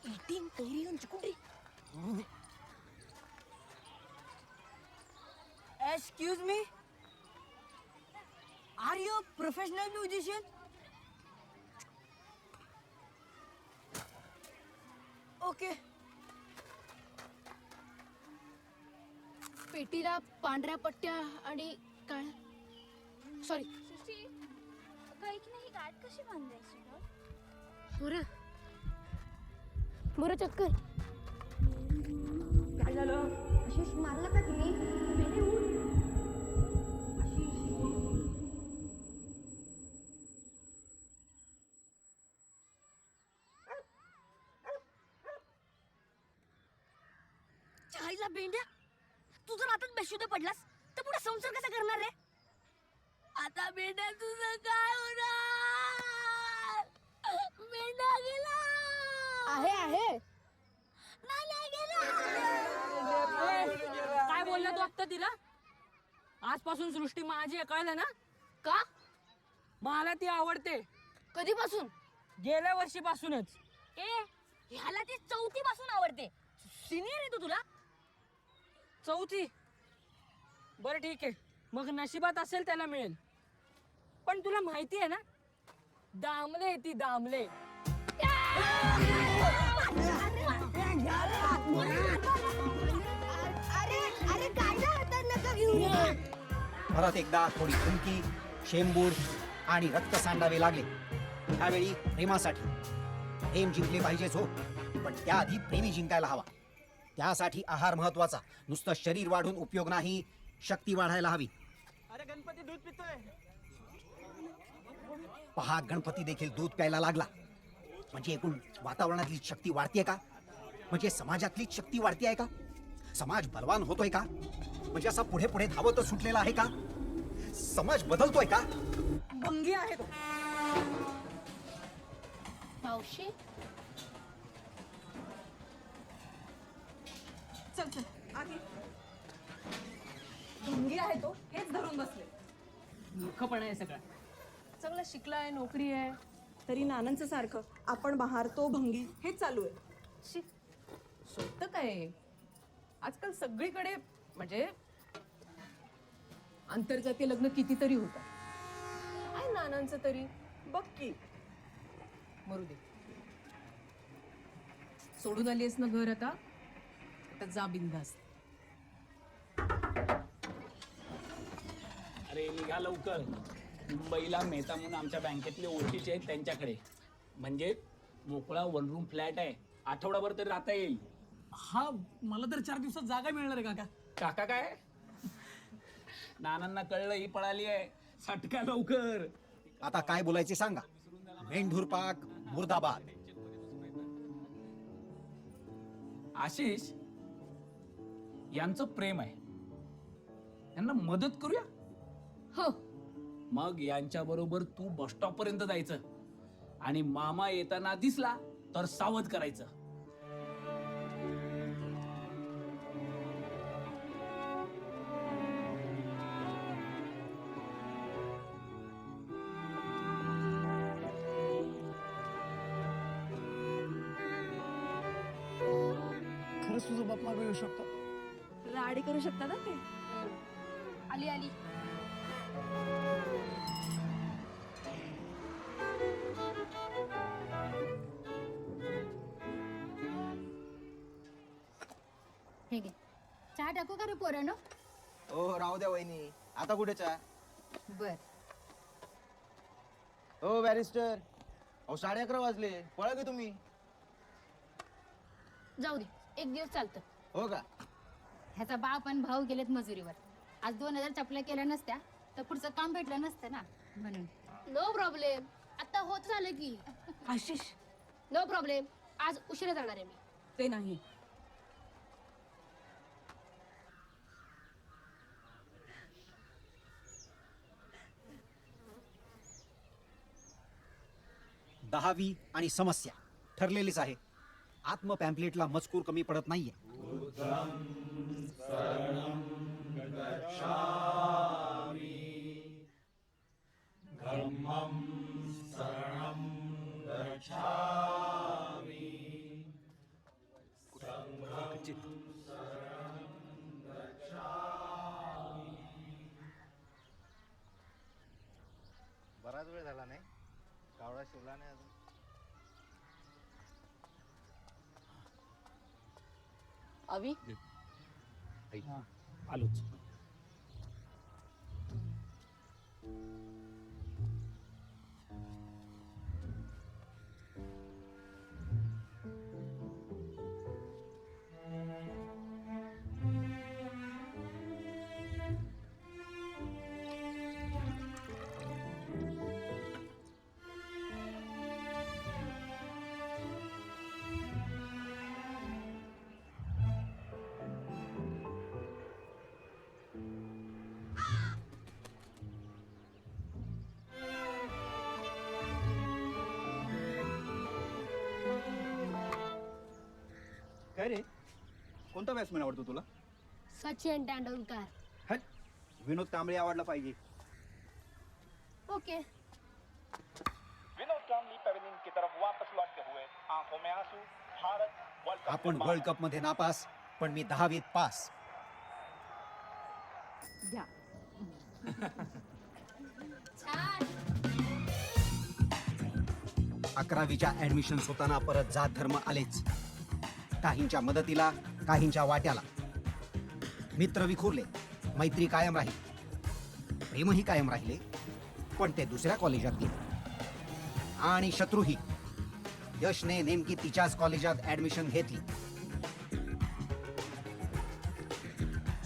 एटीएम कैरी येऊन चुकून रे. Excuse me? Are you a professional musician? Okay. पेटीला पांढऱ्या पट्ट्या आणि काळ सॉरी गायकीने ही गाठ कशी बांधायची मोरा मोरा चक्कर. काय झालं? आशिष मारला का तिने? पेटी उठ. चायला बेंड्या, तू जर आता बेशुद्ध पडलास तर पुढे संसार कसा करणार रे? आता बेंड्या तुझं काय होणार? बेंड्या गेला. आहे नाही गेला. काय बोलला तू आत्ता तिला? आजपासून सृष्टी माझी आहे, कळलं ना? का? मला ती आवडते. कधीपासून? गेल्या वर्षीपासूनच. ह्याला ती 4थी पासून आवडते. सिनियर आहे तू तुला? 4थी? बरं ठीक आहे, मग नशिबात असेल त्याला मिळेल. पण तुला माहिती आहे ना, दामले आहे ती, दामले. अरे गायला हातात नका घेऊ. परत एकदा थोडी धमकी, शेंबूड आणि रक्त सांडावे लागले. त्यावेळी प्रेमासाठी. प्रेम जिंकले पाहिजेच हो, पण त्याआधी प्रेमी जिंकायला हवा. त्यासाठी आहार महत्वाचा. नुसतं शरीर वाढून उपयोग नाही, शक्ती वाढायला हवी. अरे गणपती दूध पितोय. पहा, गणपती देखील दूध प्यायला लागला. म्हणजे एकूण वातावरणातली शक्ती वाढतीये का? म्हणजे समाजातली शक्ती वाढतीये का? समाज बलवान होतोय का? म्हणजे असा पुढे पुढे धावतच सुटलेला आहे का? समाज बदलतोय का? भंगी आहे तो. मावशी चल चल आधी. भंगी आहे तो, हेच धरून बसले. मूर्खपणा आहे सगळा. चांगला शिकलाय, नोकरी आहे, तरी नानांचं सारखं आपण बहार तो भंगी हेच चालू आहे. सोपतं काय? आजकाल सगळीकडे म्हणजे आंतरजातीय लग्न कितीतरी होतात. आहे नानांचं तरी. बघ की. मरू दे. सोडून आलीस ना घर आता? आता जा बिंदास. अरे निघा लवकर. मुंबईला मेहता म्हणून आमच्या बँकेतले ओळखीचे आहेत, त्यांच्याकडे. म्हणजे मोकळा 1 रूम फ्लॅट आहे. आठवडाभर तरी राहता येईल. हा, मला तर 4 दिवसात जागा मिळणार आहे काका. काका काय? नानांना कळलं ही पळाली आहे. सटका लवकर. आता काय बोलायचे सांगा. मेंढूर पाक मुर्दाबाद. आशिष यांचं प्रेम आहे, यांना मदत करूया. हो. मग यांच्या बरोबर तू बस स्टॉप पर्यंत जायचं आणि मामा येताना दिसला तर सावध करायचं. खरंच तुझा बाप मागे येऊ शकतो. राडी करू शकता ना ते. आली आली. हे घे. चहा टाकू का रे पोरांनो? ओ राहू द्या वहिनी, आता कुठे चहा? बर. ओ बॅरिस्टर, अहो 11:30 वाजले, पळा की तुम्ही. जाऊ दे, एक दिवस चालतं. हो का? ह्याचा बाप आणि भाऊ गेलेत मजुरीवर. आज 2000 चपल्या केल्या नसत्या तर पुढचं काम भेटलं नसतं ना म्हणून. नो प्रॉब्लेम, आता होत झालं की. आशिष नो प्रॉब्लेम, आज उशिरा जाणार आहे मी. ते नाही. दहावी आणि समस्या ठरलेलीच आहे. आत्म पॅम्पलेटला मजकूर कमी पडत नाहीये. बराच वेळ झाला नाही, कावळा शिवला नाही अजून. अवी आलोच. काय रे, कोणता बॅट्समॅन आवडतो तुला? सचिन तेंडुलकर. हट, विनोद कांबळे आवडला पाहिजे. ओके. विनोद कांबळे पैवेलियन की तरफ वापस लौटते हुए आंखों में आंसू. भारत आपण वर्ल्ड कप मध्ये नापास, पण मी 10वीत पास. घ्या. छान. 11वीच्या ऍडमिशन होताना परत जात धर्म आलेच. काहींच्या मदतीला, काहींच्या वाट्याला. मित्र विखुरले, मैत्री कायम राहील, प्रेमही कायम राहिले, पण ते दुसऱ्या कॉलेजात गेले. आणि शत्रूही. यशने नेमकी तिच्याच कॉलेजात ऍडमिशन घेतली.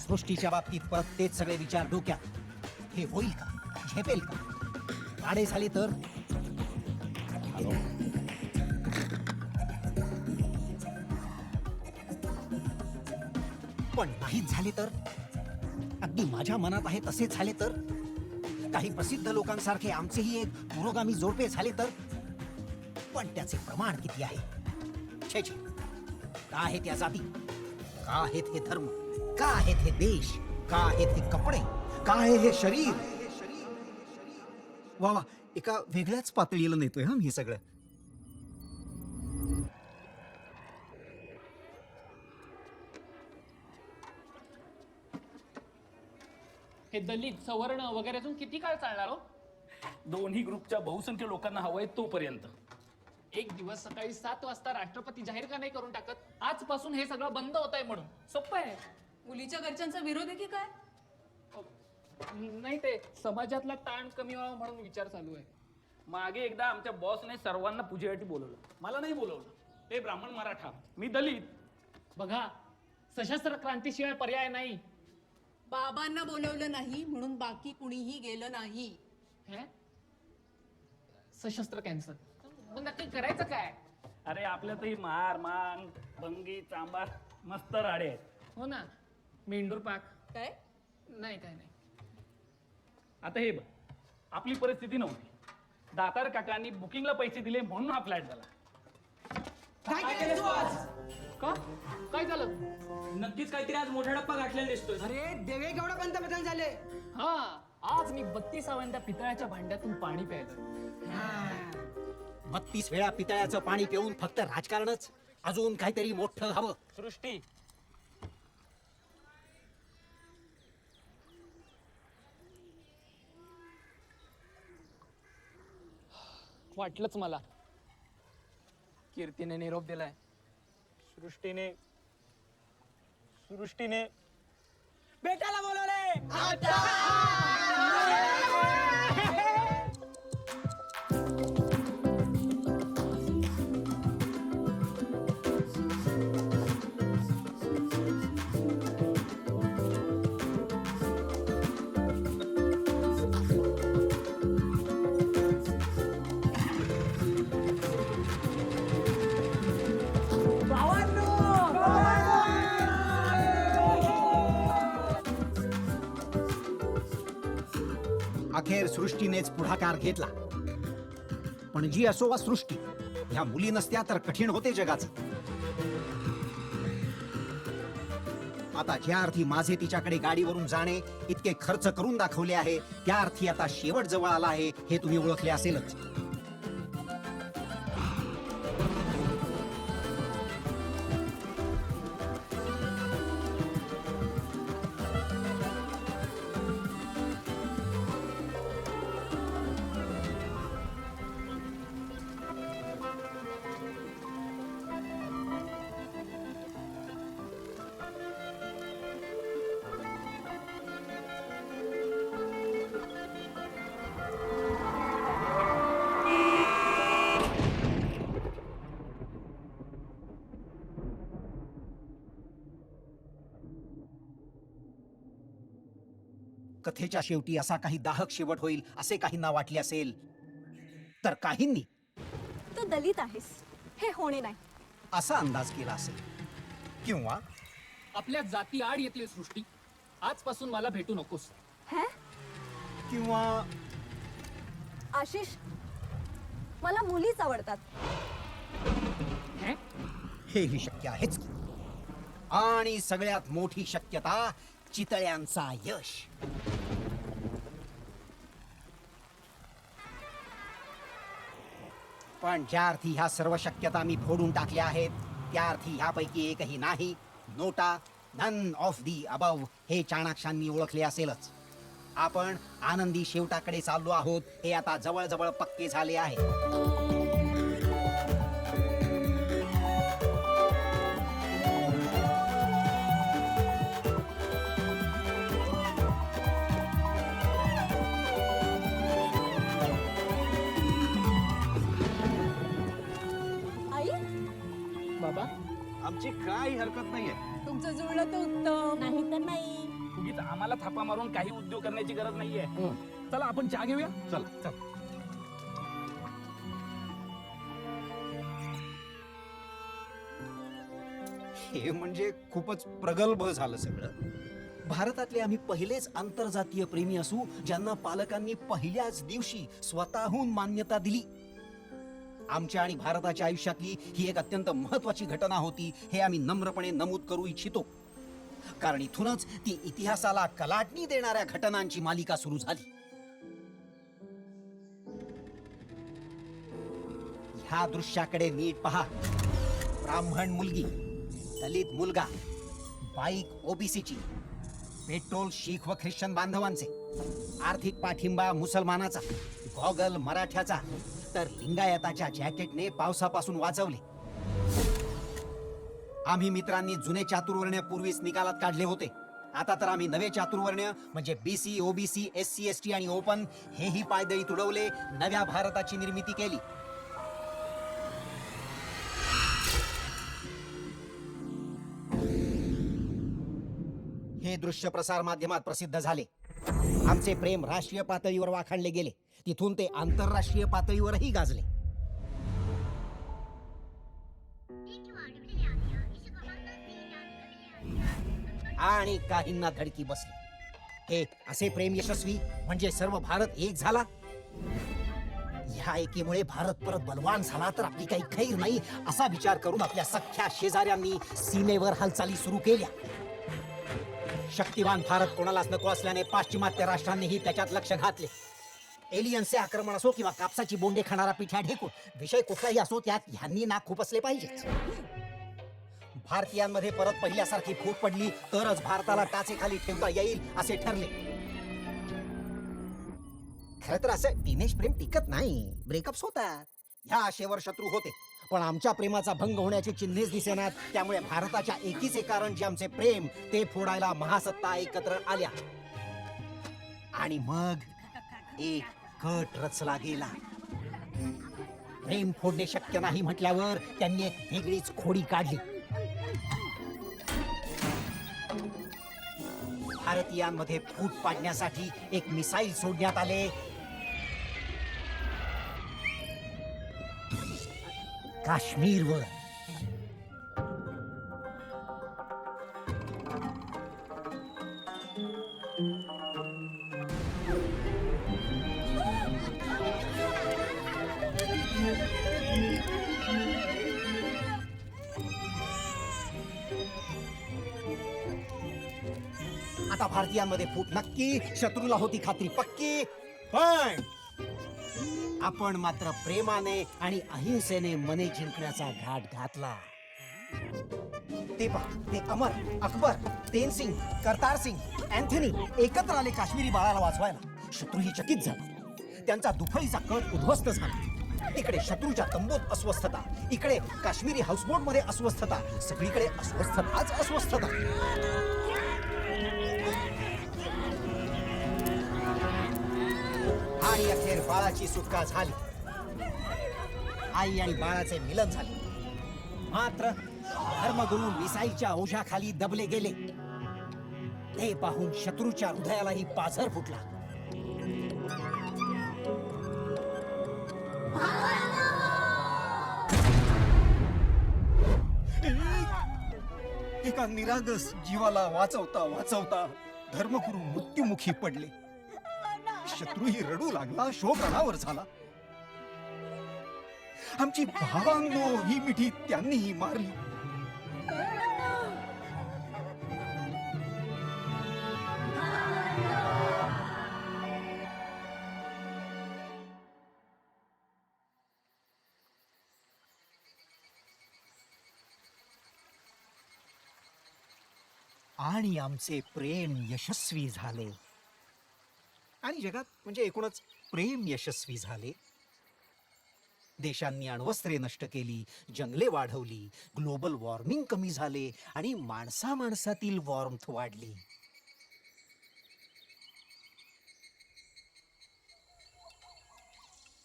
सृष्टीच्या बाबतीत परत तेच सगळे विचार डोक्यात. हे होईल का, झेपेल का, आडे झाले तर. पण नाहीच झाले तर, अगदी माझ्या मनात आहे तसेच झाले तर, काही प्रसिद्ध लोकांसारखे आमचेही एक पुरोगामी जोडपे झाले तर. पण त्याचे प्रमाण किती आहे? छे छे. का आहेत या जाती, का आहेत हे धर्म, का आहेत हे देश, का आहेत हे कपडे, का आहे हे शरीर. वा वा, एका वेगळ्याच पातळीला नेतोय हा मी सगळं. हे दलित सवर्ण वगैरे अजून किती काळ चालणार हो? दोन्ही ग्रुपच्या बहुसंख्य लोकांना हवंय तोपर्यंत. एक दिवस सकाळी 7 वाजता राष्ट्रपती जाहीर का नाही करून टाकत, आजपासून हे सगळं बंद होत आहे म्हणून? सोपं आहे. मुलीच्या घरच्यांचा विरोध आहे की काय? नाही, ते समाजातला ताण कमी व्हावा म्हणून विचार चालू आहे. मागे एकदा आमच्या बॉसने सर्वांना पूजेसाठी बोलवलं, मला नाही बोलवलं. ते ब्राह्मण मराठा, मी दलित. बघा, सशस्त्र क्रांतीशिवाय पर्याय नाही. बाबांना बोलवलं नाही म्हणून बाकी कुणीही गेलं नाही. सशस्त्र कॅन्सर. मग नक्की करायचं काय? अरे आपल्यातही मार, मान, भंगी, चांबार, मस्त राडे आहेत. हो ना, मेंढूर पाक. काय नाही, काय नाही. आता हे बघ, आपली परिस्थिती नव्हती. दातार काकांनी बुकिंगला पैसे दिले म्हणून हा फ्लॅट झाला. काय केलं तू आज? का? काय झालं? नक्कीच काहीतरी आज मोठा डप्पा गाठलेला दिसतोय. अरे देवे केवढा पंतप्रधान झाले. हा, आज मी 32व्या पितळ्याच्या भांड्यातून पाणी प्यायलं. 32 वेळा पितळ्याचं पाणी पिऊन फक्त राजकारणच? अजून काहीतरी मोठं हवं. सृष्टी, वाटलंच मला. कीर्तीने निरोप दिलाय. सृष्टीने भेटायला बोलवले. अखेर सृष्टीनेच पुढाकार घेतला. पण जी असो वा सृष्टी, ह्या मुली नसत्या तर कठीण होते जगाचं. आता ज्या अर्थी माझे तिच्याकडे गाडीवरून जाणे इतके खर्च करून दाखवले आहे, त्या अर्थी आता शेवट जवळ आला आहे हे तुम्ही ओळखले असेलच. कथेच्या शेवटी असा काही दाहक शेवट होईल असे काहींना वाटले असेल, तर काहींनी तू दलित आहेस हे होणे नाही असा अंदाज केला असेल. किंवा आपल्या जाती आड येतील सृष्टी, आजपासून मला भेटू नकोस. किंवा आशिष, मला मुलीच आवडतात. हेही शक्य आहेच की. आणि सगळ्यात मोठी शक्यता, चितळ्यांचा यश. पण ज्या अर्थी ह्या सर्व शक्यता मी फोडून टाकल्या आहेत, त्या अर्थी ह्यापैकी एकही नाही. नोटा, नन ऑफ दी अबव हे चाणाक्षांनी ओळखले असेलच. आपण आनंदी शेवटाकडे चाललो आहोत हे आता जवळजवळ पक्के झाले आहे. बाबा, आमची काही हरकत नाहीये. तुमचं जुळलं तर उत्तम. नाही तर नाही. उगीच आम्हाला थापा मारून काही उद्योग करण्याची गरज नाहीये. चला आपण चहा घेऊया. चला. हे म्हणजे खूपच प्रगल्भ झालं सगळं. भारतातले आम्ही पहिलेच आंतरजातीय प्रेमी असू ज्यांना पालकांनी पहिल्याच दिवशी स्वतःहून मान्यता दिली. आमच्या आणि भारताच्या आयुष्यातली ही एक अत्यंत महत्वाची घटना होती हे आम्ही नम्रपणे नमूद करू इच्छितो. कारण इथूनच ती इतिहासाला कलाटणी देणाऱ्या घटनांची मालिका सुरू झाली. ह्या दृश्याकडे नीट पहा. ब्राह्मण मुलगी, दलित मुलगा, बाईक ओबीसीची, पेट्रोल शीख व ख्रिश्चन बांधवांचे, आर्थिक पाठिंबा मुसलमानाचा, गॉगल मराठ्याचा, तर लिंगायताच्या जॅकेटने पावसापासून वाचवले. आम्ही मित्रांनी जुने चातुर्वर्ण्य पूर्वीच निकालात काढले होते. आता तर आम्ही नवे चातुर्वर्ण्य म्हणजे बीसी, ओबीसी, एससी, एसटी आणि ओपन हेही पायदळी तुडवले. नव्या भारताची निर्मिती केली. हे दृश्य प्रसार माध्यमात प्रसिद्ध झाले. आमचे प्रेम राष्ट्रीय पातळीवर वाखाणले गेले. तिथून ते आंतरराष्ट्रीय पातळीवरही गाजले. आणि काहींना धडकी बसली. हे असे प्रेम यशस्वी म्हणजे सर्व भारत एक झाला. ह्या एकीमुळे भारत परत बलवान झाला तर आपली काही खैर नाही असा विचार करून आपल्या सख्ख्या शेजाऱ्यांनी सीमेवर हालचाली सुरू केल्या. शक्तिवान भारत कोणालाच नको असल्याने पाश्चिमात्य राष्ट्रांनीही त्याच्यात लक्ष घातले. एलियन्सचे आक्रमण असो किंवा कापसाची बोंडे खाणारा पिठ्या ढेकून, विषय कुठलाही असो त्यात ह्यांनी नाक खुपसले पाहिजे. भारतीयांमध्ये परत पहिल्यासारखी फूट पडली तरच भारताला टाचेखाली ठेवता येईल असे ठरले. खरं तर असं टीनेज प्रेम टिकत नाही, ब्रेकअप्स होतात. ह्या आशेवर शत्रू होते, पण आमच्या प्रेमाचा भंग होण्याची चिन्हेच दिसेनात. त्यामुळे भारताच्या एकीचे कारण जे आमचे प्रेम ते फोडायला महासत्ता एकत्र आल्या. आणि मग एक कट रचला गेला. प्रेम फोडणे शक्य नाही म्हटल्यावर त्यांनी एक वेगळीच खोडी काढली. भारतीयांमध्ये फूट पाडण्यासाठी एक मिसाईल सोडण्यात आले. काश्मीरवर. आता भारतीयांमध्ये फूट नक्की, शत्रूला होती खात्री पक्की, पण आपण मात्र प्रेमाने आणि अहिंसेने मने जिंकण्याचा घाट घातला. ते पहा, ते अमर, अकबर, तेनसिंग, करतार सिंग, अँथनी एकत्र आले काश्मीरी बाळाला वाचवायला. शत्रूही चकित झाला, त्यांचा दुफळीचा कट उद्ध्वस्त झाला. इकडे शत्रूच्या तंबूत अस्वस्थता, इकडे काश्मीरी हाऊसबोट मध्ये अस्वस्थता, सगळीकडे अस्वस्थताच अस्वस्थता. आणि अखेर बाळाची सुटका झाली. आई आणि बाळाचे मिलन झाले. मात्र धर्मगुरू मिसाईलच्या ओझ्याखाली दबले गेले. ते पाहून शत्रूच्या हृदयालाही पाझर फुटला. एका निरागस जीवाला वाचवता वाचवता धर्मगुरू मृत्युमुखी पडले. शत्रूही रडू लागला, शोक रणावर झाला. आमची भावांनो ही मिठी त्यांनीही मारली. आणि आमचे प्रेम यशस्वी झाले. आणि जगात म्हणजे एकूणच प्रेम यशस्वी झाले. देशांनी अण्वस्त्रे नष्ट केली, जंगले वाढवली, ग्लोबल वॉर्मिंग कमी झाले आणि माणसा माणसातील वॉर्मथ वाढली.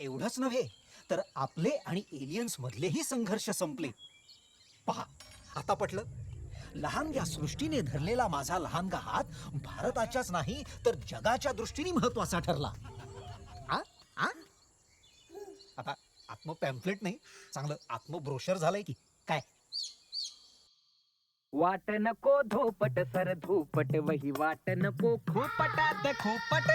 एवढंच नव्हे तर आपले आणि एलियन्स मधलेही संघर्ष संपले. पहा, आता पटलं. लहानग्या सृष्टीने धरलेला माझा लहानगा हात भारताच्याच नाही तर जगाच्या दृष्टीने महत्वाचा ठरला. आता आत्म पॅम्फलेट नाही, चांगलं आत्म ब्रोशर झालंय की काय. वाट नको धोपट सर धूपट वही वाट नको खोपटात खोपट.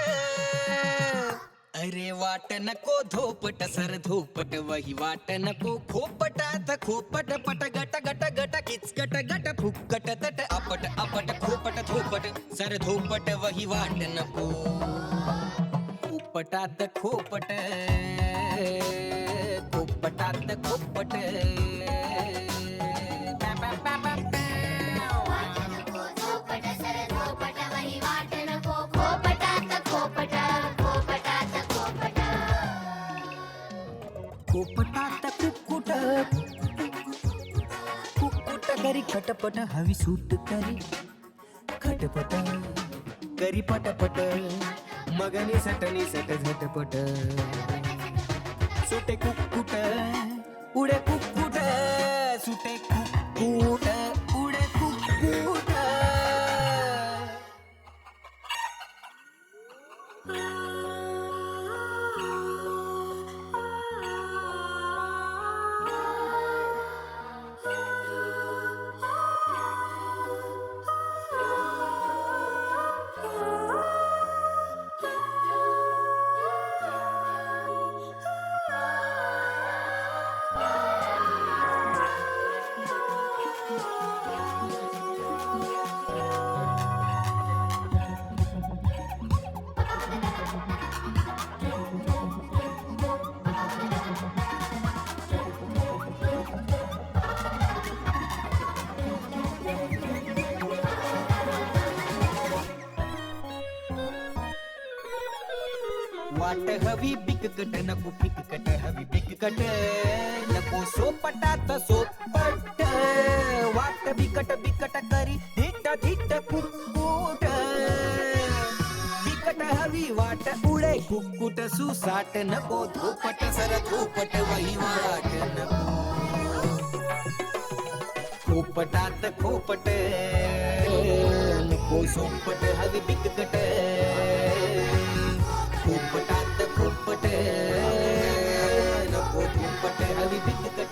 अरे वाट नको धोपट सर धूपट वही वाट नको खोपटात खोपट. पट गट गट गट किच गट गट फुकट तट अपट अपट खोपट धोपट सर धूपट वही वाट नको खोपटात खोपट. खोपटात खोपट. खोपटात कुक्कुट कुक्कुट करी खटपट हवी सूट करी खटपट करी पटपट मगनी सटनी सट झटपट. सुटे कुक्कुट उडे कुक्कुट सुटे कुक्कुट उडे कुक्कुट. वाट हवी बिककट नको पिककट हवी बिककट नको सोपटात सोपट. वाट बिकट बिकट करी धिट धिट कुक्कुट. बिकट हवी वाट उडे कुक्कुट सुसाट नको धोपट सर धोपट वही वाट नको खोपटात खोपट. नको सोपट हवी बिककट खोपटात खोपट नको धोपट हवी बिककट.